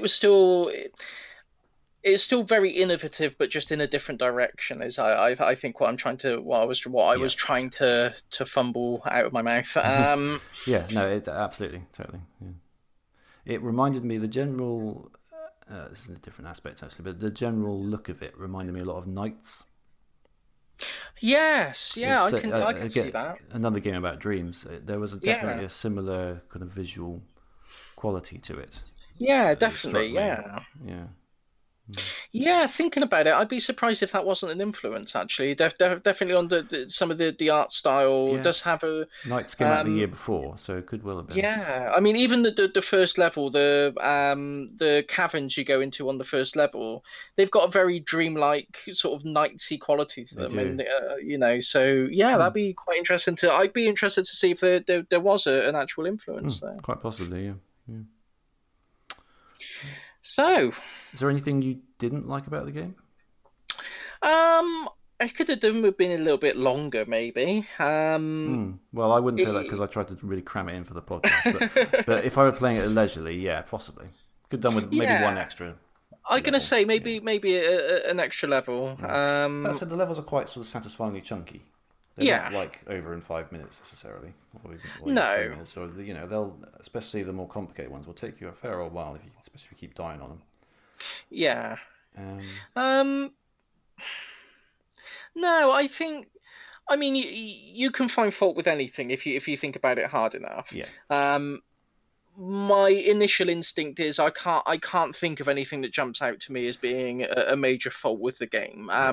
it's still very innovative, but just in a different direction. Is I think what I Yeah, was trying to fumble out of my mouth. yeah, no, it absolutely, totally. Yeah. It reminded me the general. This is a different aspect actually, but the general look of it reminded me a lot of Knights. Yes, yeah, It's I can see again that. another game about dreams. There was definitely Yeah, a similar kind of visual quality to it yeah, that definitely. struck me. Yeah. Yeah, Yeah, thinking about it, I'd be surprised if that wasn't an influence. Actually, definitely on some of the art style yeah. does have a. Knights came out the Um, year before, so it could well have been. yeah, I mean, even the first level, the caverns you go into on the first level, they've got a very dreamlike sort of knightsy quality to They them, do. and so yeah, Hmm. that'd be quite interesting to. I'd be interested to see if there was an actual Hmm. influence there. Quite possibly, yeah. Yeah. So, Is there anything you didn't like about the game? I could have done with being a little bit longer, maybe. Hmm. Well, I wouldn't say that because It- I tried to really cram it in for the podcast. But if I were playing it leisurely, yeah, possibly. Could have done with maybe one yeah, extra I'm gonna level. say Yeah. maybe an extra level. That said, the levels are quite sort of satisfyingly chunky. They're not Yeah, like over in 5 minutes necessarily, or even three no, minutes. Or they'll, especially the more complicated ones, will take you a fair old while if you, especially if you keep dying on them. yeah. Um, Um, no, I think. I mean, you can find fault with anything if you think about it hard enough. yeah, Um, my initial instinct is I can't think of anything that jumps out to me as being a major fault with the game. yeah.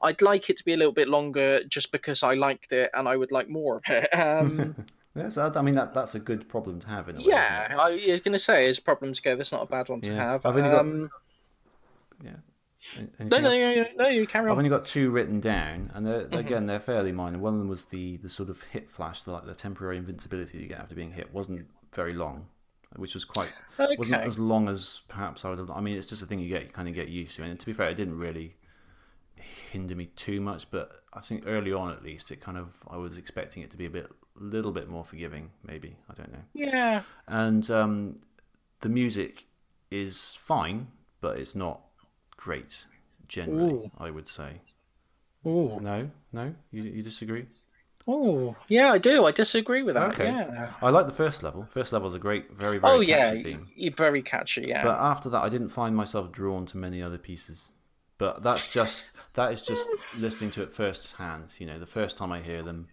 I'd like it to be a little bit longer just because I liked it and I would like more of it. Yes, I mean that's a good problem to have in a way, isn't it? Yeah, I was going to say as problems go, that's not a bad one to Yeah, have. I've only got yeah. No, Anything no, else? no, no, no, you carry I've on. only got two written down, and Hmm. they're fairly minor. One of them was the sort of hit flash, like the temporary invincibility you get after being hit, wasn't very long, which was quite wasn't Okay. as long as perhaps I would have. I mean, it's just a thing you kind of get used to, and to be fair, it didn't really hinder me too much. But I think early on, at least, it kind of I was expecting it to be little bit more forgiving, maybe I don't know. Yeah. And the music is fine, but it's not great generally, Ooh. I would say. Ooh. No, no, you disagree? Ooh. Yeah, I do. I disagree with that. Okay, Yeah. I like the first level. First level is a great, very, very Oh, yeah. catchy theme. You're very catchy. Yeah. But after that, I didn't find myself drawn to many other pieces. But that is just listening to it firsthand. The first time I hear them,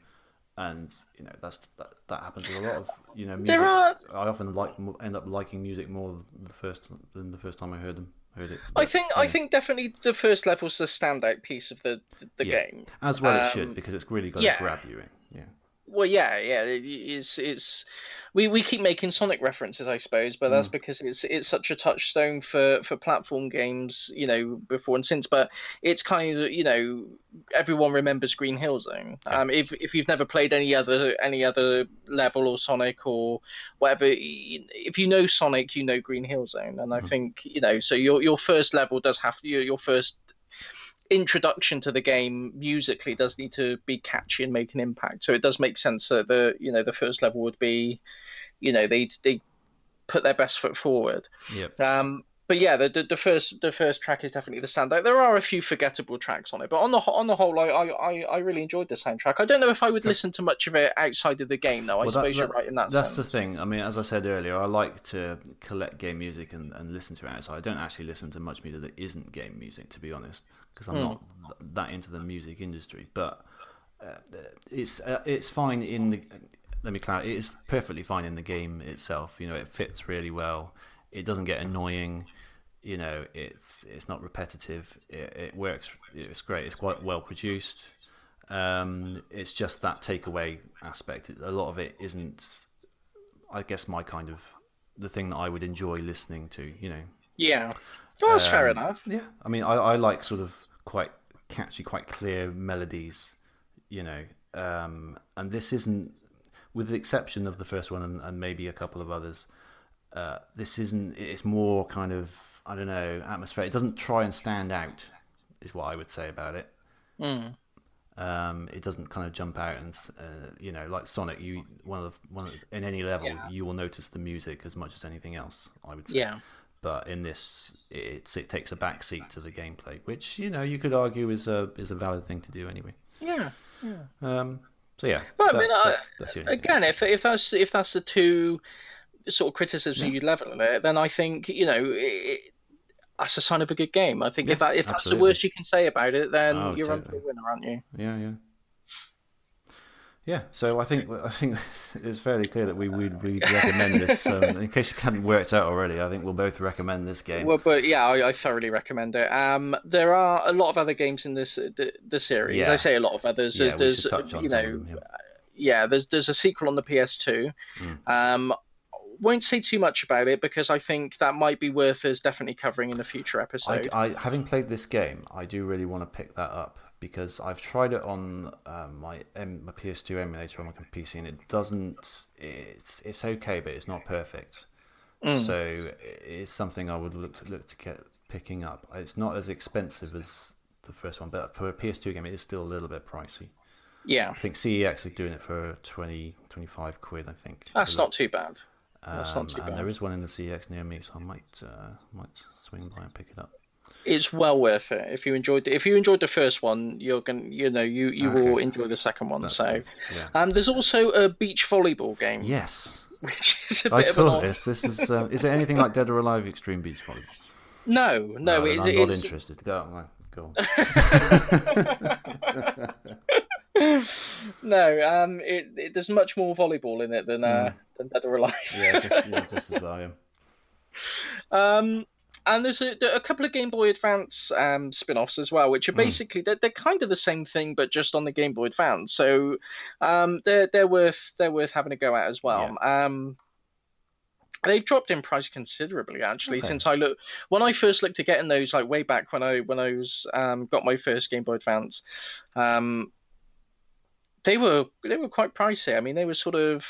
and that happens with a lot of There music. are. I often end up liking music more than the first time heard it. I But think. I think definitely the first level's the standout piece of the yeah, game. as well it should Um. because it's really got to Yeah. grab you in. Yeah, Well, yeah, yeah. It's we keep making Sonic references, I suppose, but that's mm, because it's such a touchstone for platform games, before and since. But it's kind of, everyone remembers Green Hill Zone. yeah, If you've never played any other level or Sonic or whatever, if you know Sonic, you know Green Green Hill Zone, and I mhm, think so. Your first level does have your first introduction to the game musically does need to be catchy and make an impact. So it does make sense that the first level would be, they put their best foot forward. yep. But yeah, the first track is definitely the standout. There are a few forgettable tracks on it, but on the whole, I really enjoyed the soundtrack. I don't know if I would Okay. listen to much of it outside of the game, though. I Well, suppose you're right in that that's the sense. thing. I mean, as I said earlier, I like to collect game music and listen to it. So I don't actually listen to much music that isn't game music, to be honest, because I'm Hmm. not that into the music industry. But uh, it's fine in the let me clarify. It is perfectly fine in the game itself. It fits really well. It doesn't get annoying. It's not repetitive. It works. It's great. It's quite well produced. It's just that takeaway aspect. A lot of it isn't, I guess, my kind of the thing that I would enjoy listening to. Yeah. Well, that's fair enough. Yeah, I mean, I like sort of quite catchy, quite clear melodies, and this isn't, with the exception of the first one and maybe a couple of others. This isn't. It's more kind of, I don't know, atmosphere. It doesn't try and stand out, is what I would say about it. Mm. It doesn't kind of jump out and like Sonic. In any level, Yeah. you will notice the music as much as anything else, I would say. Yeah. But in this, it takes a back seat to the gameplay, which you could argue is a valid thing to do anyway. Yeah. Yeah. So yeah, But I mean, that's the only thing. again, if that's the two sort of criticisms Yeah, you level at it, then I think that's a sign of a good game. I think yeah, if that's the absolutely. worst you can say about it, then Oh, you're on for totally. a winner, aren't you? Yeah, yeah, yeah. So I think it's fairly clear that we'd recommend this. In case you hadn't worked out already, I think we'll both recommend this game. Well, but yeah, I thoroughly recommend it. There are a lot of other games in the series. I Yeah, say a lot of others. yeah. We should There's touch on some of them. Yeah. yeah, there's a sequel on the PS2. Mm. Won't say too much about it because I think that might be worth us definitely covering in a future episode. Having played this game, I do really want to pick that up because I've tried it on my PS2 emulator on my PC, and it doesn't. It's okay, but it's not perfect. Mm, So it's something I would look to get picking up. It's not as expensive as the first one, but for a PS2 game, it is still a little bit pricey. yeah, I think CEX are doing it for 20-25 quid. I think it that's not too looks. bad. That's not too And there bad. is one in the CEX near me, so I might swing by and pick it up. It's well worth it. If you enjoyed the first one, you're going you Okay, will enjoy the second one. that's So, good. Yeah. there's also a beach volleyball game, Yes, which is a I bit of an saw odd. this. This is it anything like Dead or Alive Extreme Beach Volleyball? No, no, No, then I'm not it's interested. Go no. There's much more volleyball in it on. than Dead or Alive. Yeah, just as well. Yeah. Um, and there's a couple of Game Boy Advance spin-offs as well, which are Mm, basically they're kind of the same thing, but just on the Game Boy Advance. So they're worth having a go at as yeah. well. They've dropped in price considerably actually Okay. since I look when I first looked at getting those, like way back when I was got my first Game Boy Advance. Um, they were quite pricey. I mean, they were sort of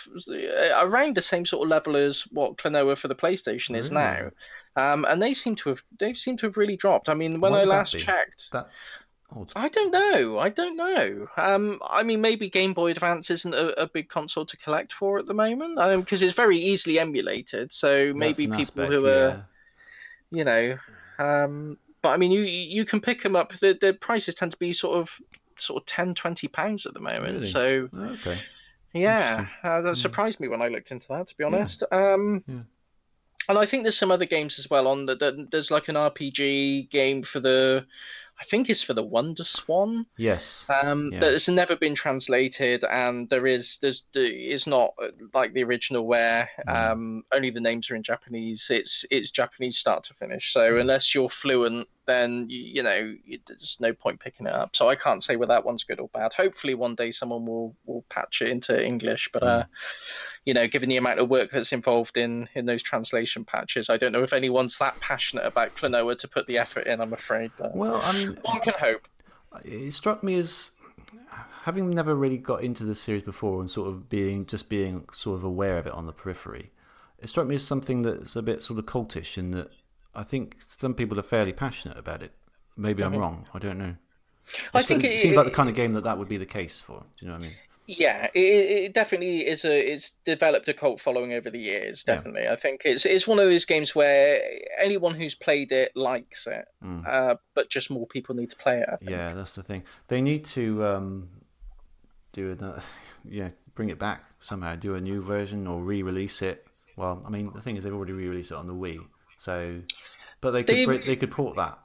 around the same sort of level as what Klonoa for the PlayStation is Really? now, and they seem to have really dropped. I mean, when Why I would that last be? checked, That's odd. I don't know. I don't know. I mean, maybe Game Boy Advance isn't a big console to collect for at the moment, because it's very easily emulated. So That's maybe an people aspect. who are, Yeah. you know, but I mean, you can pick them up. The prices tend to be sort of 10-20 pounds at the moment. Really? So Okay. yeah, Interesting. that Mm, surprised me when I looked into that, to be yeah. honest. Yeah. And I think there's some other games as well on there's like an RPG game I think it's for the Wonder Swan. Yes. That Yeah. has never been translated, and it's not like the original where Mm, only the names are in Japanese. It's Japanese start to finish. So mm, unless you're fluent, then there's no point picking it up. So I can't say whether that one's good or bad. Hopefully one day someone will patch it into English, but mm. given the amount of work that's involved in those translation patches, I don't know if anyone's that passionate about Klonoa to put the effort in. I'm afraid, but Well, I mean, one can hope. it struck me as having never really got into the series before and sort of being sort of aware of it on the periphery. It struck me as something that's a bit sort of cultish in that I think some people are fairly passionate about it. Maybe I'm Mhm. wrong. I don't know. I think It seems like the kind of game that would be the case for. Do you know what I mean? yeah, it definitely is it's developed a cult following over the years. Yeah. Definitely, I think it's one of those games where anyone who's played it likes it, Mm. but just more people need to play it, I Yeah, think. that's the thing. They need to do another, yeah, bring it back somehow. Do a new version or re-release it. Well, I mean, the thing is, they've already re-released it on the Wii, so but they They could port that.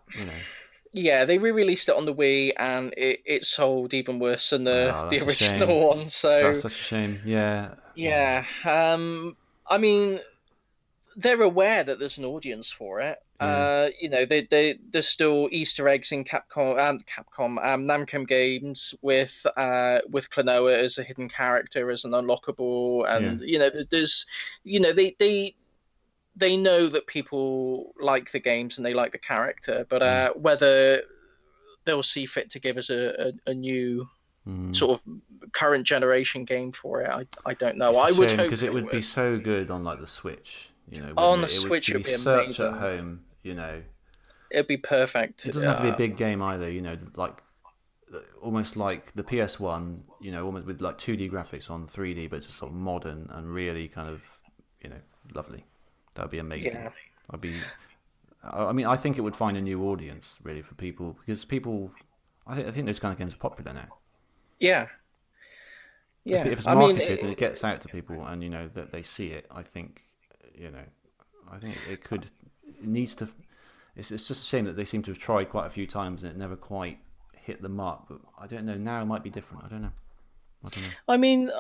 Yeah, they re-released it on the Wii, and it sold even worse than the Oh, the that's a shame. original one. That's So such a shame. Yeah, yeah, I mean, they're aware that there's an audience for it. yeah, There's still Easter eggs in Namco games with Klonoa as a hidden character, as an unlockable, yeah. and there's, they know that people like the games and they like the character, but Mm. whether they'll see fit to give us a new Mm. sort of current generation game for it, I don't know. It's a I would shame hope because it they would be would. so good on like the Switch, wouldn't On the it? It would Switch, it'd be be such at amazing. home. It'd be perfect. It doesn't have to be a big game either, like almost like the PS1, almost with like 2D graphics on 3D, but just sort of modern and really kind of, you know, lovely. That would be amazing. Yeah, I'd be, I mean, I think it would find a new audience really for people because people, I think those kind of games are popular now. yeah, If yeah. it's I mean, marketed and it gets out to people and that they see it, you know, I think it could, it needs to. It's just a shame that they seem to have tried quite a few times and it never quite hit the mark. But I don't know. Now it might be different. I don't know. I don't know. I mean,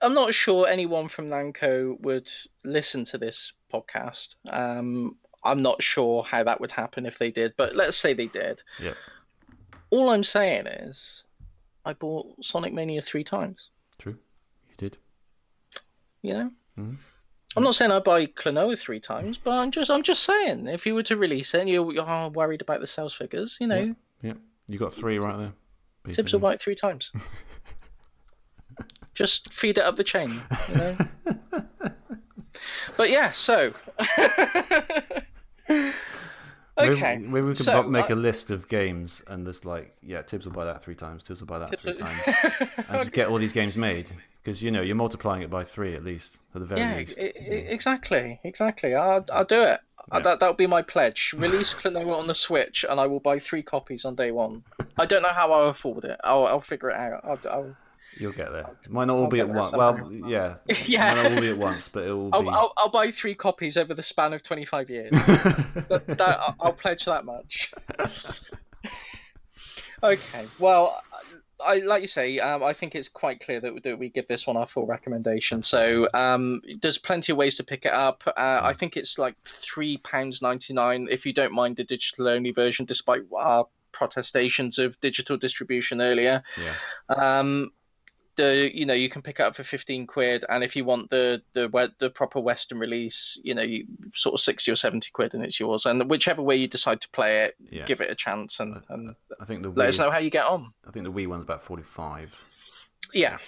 I'm not sure anyone from Namco would listen to this podcast. I'm not sure how that would happen if they did, but let's say they did. Yep. All I'm saying is, I bought Sonic Mania 3 times. True. You did. You know, Mm-hmm. I'm Yep. not saying I buy Klonoa 3 times, but I'm just saying, if you were to release it and you're worried about the sales figures, Yep. Yep. You got three right there, Tibbs will basically. buy it 3 times. Just feed it up the chain. But yeah, so Maybe, okay, maybe we could so make a list of games and just like, yeah, Tibbs will buy that 3 times. Tibbs will buy that Tibbs 3 times, and just get all these games made because you're multiplying it by three at least, at the very yeah, least. exactly. I'll do it. Yeah. That'll be my pledge. Release Klonoa on the Switch, and I will buy 3 copies on day one. I don't know how I'll afford it. I'll figure it out. You'll get there. It might not all I'll be get at there once. somehow. Well, yeah, it might not all Yeah, be at once, but it will I'll, be. I'll I'll buy 3 copies over the span of 25 years. I'll pledge that much. Okay. Well, I like you say. I think it's quite clear that we give this one our full recommendation. Absolutely. So, there's plenty of ways to pick it up. I Mm. think it's like £3.99 if you don't mind the digital only version, despite our protestations of digital distribution earlier. Yeah. Um, you can pick it up for 15 quid, and if you want the proper Western release, you sort of 60 or 70 quid, and it's yours. And whichever way you decide to play it, Yeah. give it a chance, I, and I think the let Wii us is. know how you get on. I think the Wii one's about 45 Yeah, ish.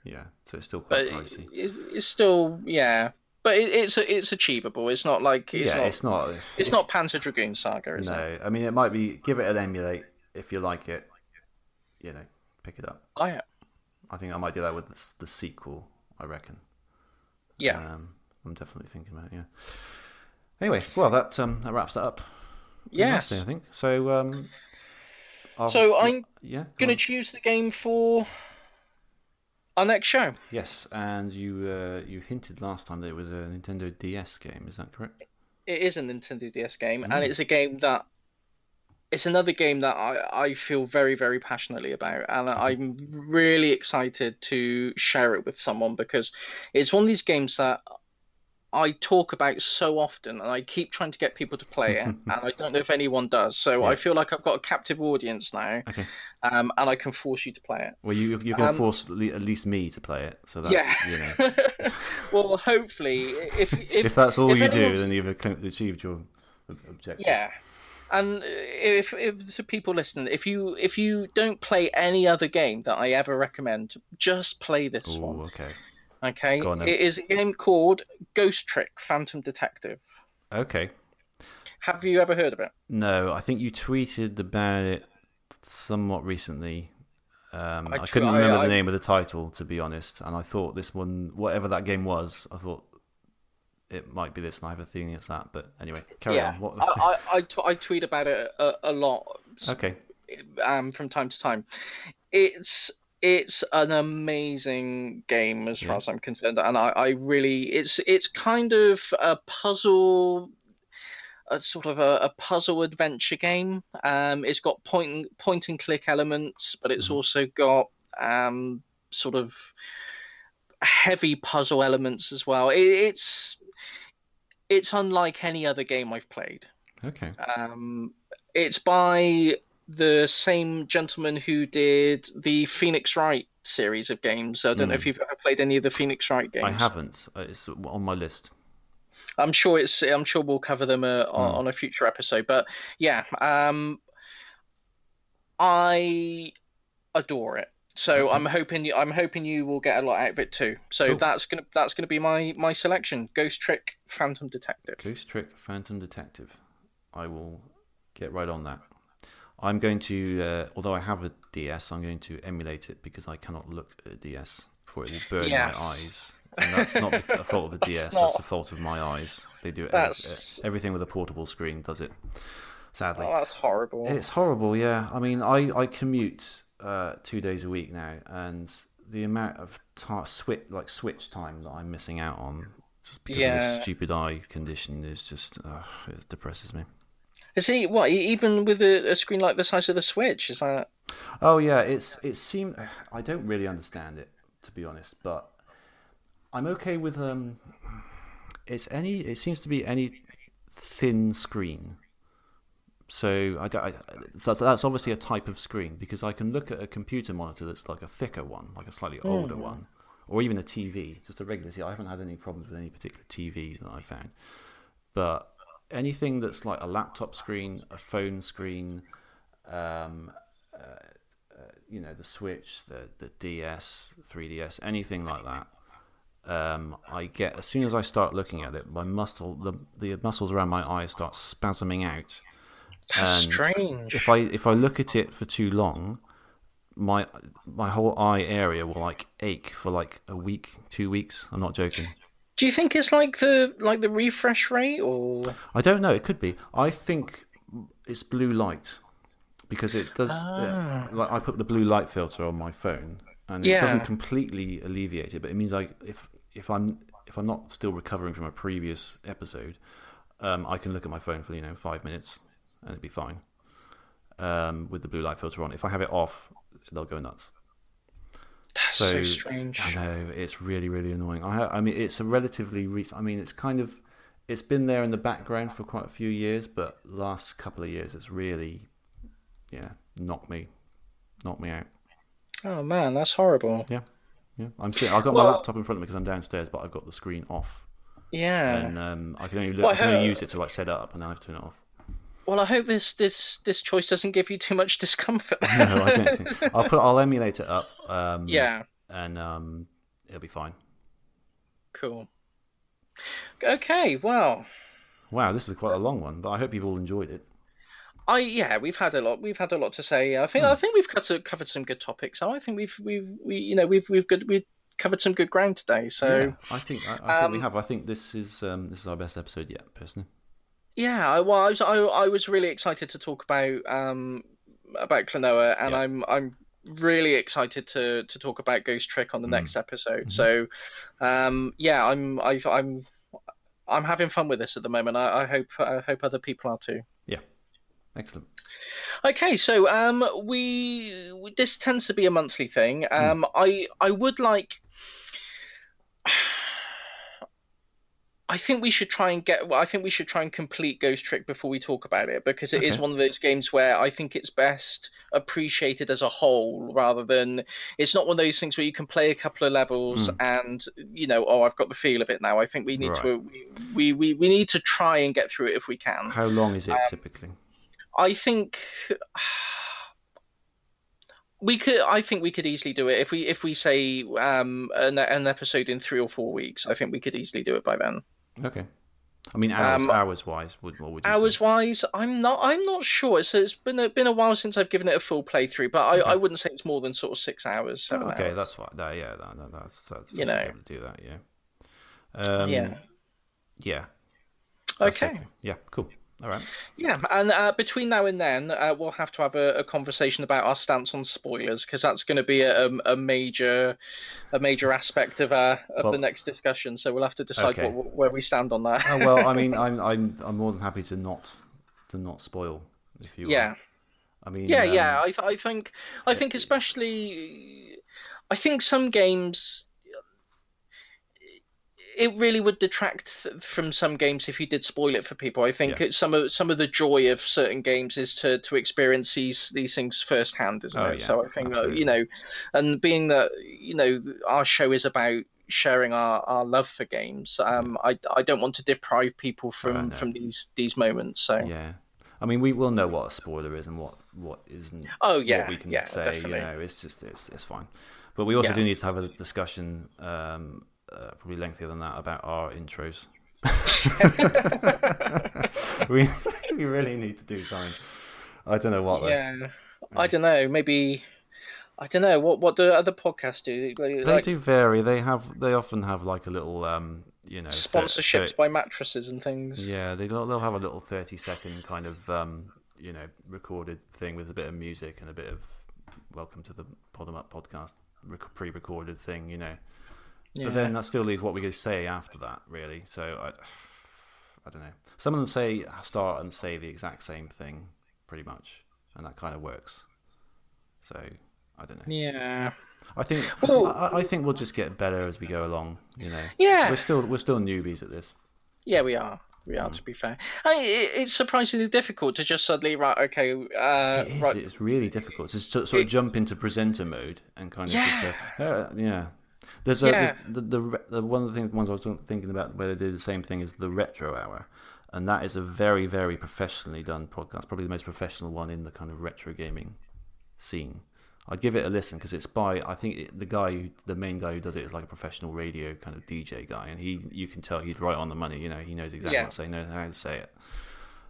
Yeah. So it's still but quite pricey. it's still, yeah, but it's achievable. It's not like Yeah. It's not. it's not Panzer Dragoon Saga, is it? No. I mean, it might be. Give it an emulate if you like it. Pick it up. Oh yeah, I think I might do that with the sequel. I reckon. yeah. I'm definitely thinking about it. Yeah. Anyway, well, that wraps that up pretty nicely, I Yes. think. So, So I'm yeah, go gonna on. choose the game for our next show. Yes, and you hinted last time that it was a Nintendo DS game. Is that correct? It is a Nintendo DS game, and Mm. it's a game that it's another game that I feel very, very passionately about, and Okay. I'm really excited to share it with someone because it's one of these games that I talk about so often, and I keep trying to get people to play it, and I don't know if anyone does. So I Yeah. feel like I've got a captive audience now, Okay. and I can force you to play it. Well, you're going to Um, force at least me to play it, so yeah. that's. Well, hopefully, If that's all if you do, anyone's then you've achieved your objective. yeah. And if to people listening, if you don't play any other game that I ever recommend, just play this Oh, one. okay. Okay, Go on then. it is a game called Ghost Trick Phantom Detective. Okay. Have you ever heard of it? No, I think you tweeted about it somewhat recently. I I tr- couldn't remember the I name of the title, to be honest, and I thought this one, whatever that game was, I thought it might be this, and I have a feeling it's that. But anyway, carry yeah, on. What? I tweet about it a lot, Okay. from time to time. It's it's an amazing game as far Yeah. as I'm concerned, and I really it's kind of a sort of a puzzle adventure game. It's got point and click elements, but it's Hmm. also got sort of heavy puzzle elements as well. It's unlike any other game I've played. Okay. Um, it's by the same gentleman who did the Phoenix Wright series of games. I don't know if Mm. you've ever played any of the Phoenix Wright I games. haven't. It's on my list. I'm sure we'll cover them Mm. on a future episode. But yeah, I adore it. So Okay. I'm hoping you will get a lot out of it too. So Cool. that's gonna be my selection. Ghost Trick Phantom Detective. Ghost Trick Phantom Detective. I will get right on that. I'm going to, although I have a DS, I'm going to emulate it because I cannot look at a DS before it will burn my Yes, eyes. And that's not the fault of the that's DS, that's the not fault of my eyes. They do that's everything with a portable screen, does it, sadly. that's horrible. It's horrible, yeah. I mean, I commute 2 days a week now, and the amount of switch time that I'm missing out on just because of this Yeah. stupid eye condition is just, it depresses me. Is he what? Even with a screen like the size of the Switch? Is that? Oh yeah, it seemed I don't really understand it to be honest, but I'm okay with it seems to be any thin screen. So so that's obviously a type of screen because I can look at a computer monitor that's like a thicker one, like a slightly older Hmm. one, or even a TV, just a regular TV. I haven't had any problems with any particular TV that I've found, but anything that's like a laptop screen, a phone screen, um, the Switch, the DS, 3DS, anything like that. I get as soon as I start looking at it, the muscles around my eyes start spasming out, That's and strange. if I look at it for too long, my my whole eye area will like ache for like a week, 2 weeks. I'm not joking. Do you think it's like the refresh rate or? I don't know. It could be. I think it's blue light because it does. Ah, Like I put the blue light filter on my phone, and it doesn't yeah. completely alleviate it, but it means if I'm not still recovering from a previous episode, I can look at my phone for 5 minutes and it'd be fine with the blue light filter on. If I have it off, they'll go nuts. That's so So I strange. know it's really really annoying. I mean it's a relatively recent. I mean it's kind of it's been there in the background for quite a few years, but last couple of years it's really yeah knocked me out. Oh man, that's horrible. Yeah, yeah. I'm sitting. I've got my Well, laptop in front of me because I'm downstairs, but I've got the screen off, yeah. and Well, I can only use it to like set it up, and then I have to turn it off. I hope this choice doesn't give you too much discomfort. No, I don't think I'll emulate it up, Yeah. and it'll be fine. Cool. Okay. Well, Wow, this is quite a long one, but I hope you've all enjoyed it. yeah, we've had a lot to say. Hmm. I think we've covered some good topics. So I think we've covered some good ground today. Yeah, So I think we um, have. I think this is our best episode yet, personally. yeah, I was really excited to talk about Klonoa, and Yeah. I'm really excited to talk about Ghost Trick on the Mm. next episode. Hmm. So yeah, I'm having fun with this at the moment. I hope other people are too. Yeah. Excellent. Okay, so this tends to be a monthly thing. Mm. I would like. I think we should try and get. Well, I think we should try and complete Ghost Trick before we talk about it because it is Okay. one of those games where I think it's best appreciated as a whole rather than it's not one of those things where you can play a couple of levels Mm. and oh, I've got the feel of it now. I think we need Right. to we need to try and get through it if we can. How long is it typically? I think I think we could easily do it if we say an episode in 3 or 4 weeks. I think we could easily do it by then. Okay. I mean, Um, hours wise, what would you say? Hours wise, I'm not sure. It's been a while since I've given it a full playthrough, but I Okay. wouldn't say it's more than sort of 6 hours, Oh, seven okay, that's hours. fine. Yeah, I You should be know, able to do that. Yeah. yeah. Yeah, that's Okay. okay. Yeah, cool. All right. Yeah, and between now and then, we'll have to have a conversation about our stance on spoilers because that's going to be a major aspect of the Well, next discussion. So we'll have to decide okay. where we stand on that. Well, I mean, I'm more than happy to not spoil if you are. Yeah, I mean, yeah. I think especially, I think some games it really would detract from some games if you did spoil it for people. I yeah. think some of the joy of certain games is to experience these things firsthand, isn't Oh it? yeah, So I think absolutely. and being that our show is about sharing our love for games, Yeah. I don't want to deprive people Oh from no. these moments. So Yeah. I mean, we will know what a spoiler is and what isn't, oh what yeah, we can yeah, say. definitely, It's just it's fine. But we also yeah. do need to have a discussion, probably lengthier than that, about our intros. we we really need to do something. I don't know what though. Yeah, I don't know. Maybe I don't know what do other podcasts do. They Like do vary. They often have like a little sponsorships by mattresses and things. yeah, they'll have a little 30-second kind of recorded thing with a bit of music and a bit of welcome to the Pod'em Up podcast pre-recorded thing. But Yeah, then that still leaves what we could say after that, really. So I don't know. Some of them start and say the exact same thing, pretty much, and that kind of works. So I don't know. yeah. I think Well, I think we'll just get better as we go along. yeah, We're still newbies at this. yeah. We are. We are. Mm. To be fair, it's surprisingly difficult to just suddenly right. Okay, It is. right. It's really difficult to sort of It, jump into presenter mode and kind of just yeah, go, yeah. There's yeah. the one of the ones I was thinking about where they do the same thing is the retro hour, and that is a very very professionally done podcast, probably the most professional one in the kind of retro gaming scene. I'd give it a listen because it's by I think the main guy who does it is like a professional radio kind of DJ guy, and you can tell he's right on the money. He knows exactly Yeah. what to say, knows how to say it.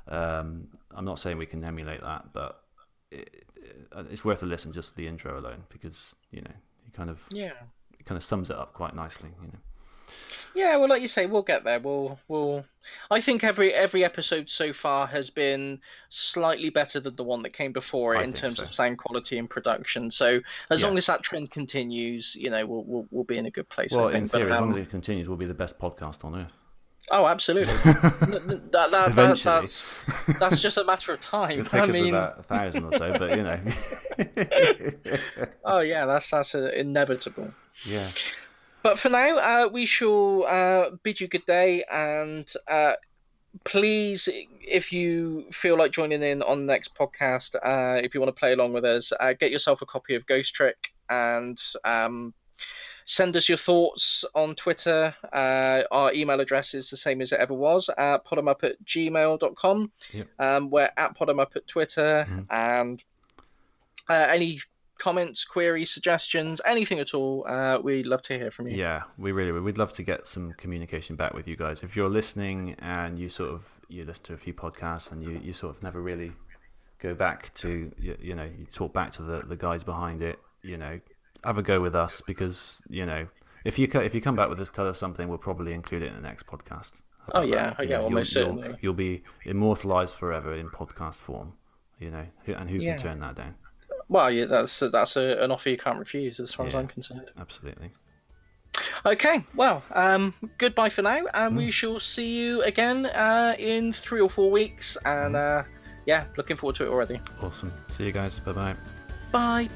I'm not saying we can emulate that, but it's worth a listen just the intro alone because he kind of Yeah. it kind of sums it up quite nicely. Yeah, well, like you say, we'll get there. We'll. I think every episode so far has been slightly better than the one that came before it I in think terms so. of sound quality and production. So as Yeah. long as that trend continues, we'll be in a good place, I Well, in think. But theory, as long as it continues, we'll be the best podcast on earth. oh, absolutely. Eventually, That's just a matter of time. it'll I take us mean, about 1,000 or so, but oh yeah, that's inevitable. yeah. But for now, we shall bid you good day, and please, if you feel like joining in on the next podcast, if you want to play along with us, get yourself a copy of Ghost Trick and send us your thoughts on Twitter. Our email address is the same as it ever was, podemup@gmail.com. Yep. We're at podemup at Twitter, Mhm. and any comments, queries, suggestions, anything at all, we'd love to hear from you. Yeah, we really would. We'd love to get some communication back with you guys. If you're listening and you listen to a few podcasts and you sort of never really go back to you talk back to the guys behind it, have a go with us because if you come back with us, tell us something, we'll probably include it in the next podcast. Oh About yeah, that. yeah, almost certainly. You'll be immortalized forever in podcast form. And who Yeah. can turn that down? Well, yeah, that's an offer you can't refuse, as far as Yeah. I'm concerned. Absolutely. Okay, well, goodbye for now, and we shall see you again in 3 or 4 weeks. And yeah, looking forward to it already. Awesome. See you guys. Bye bye. Bye.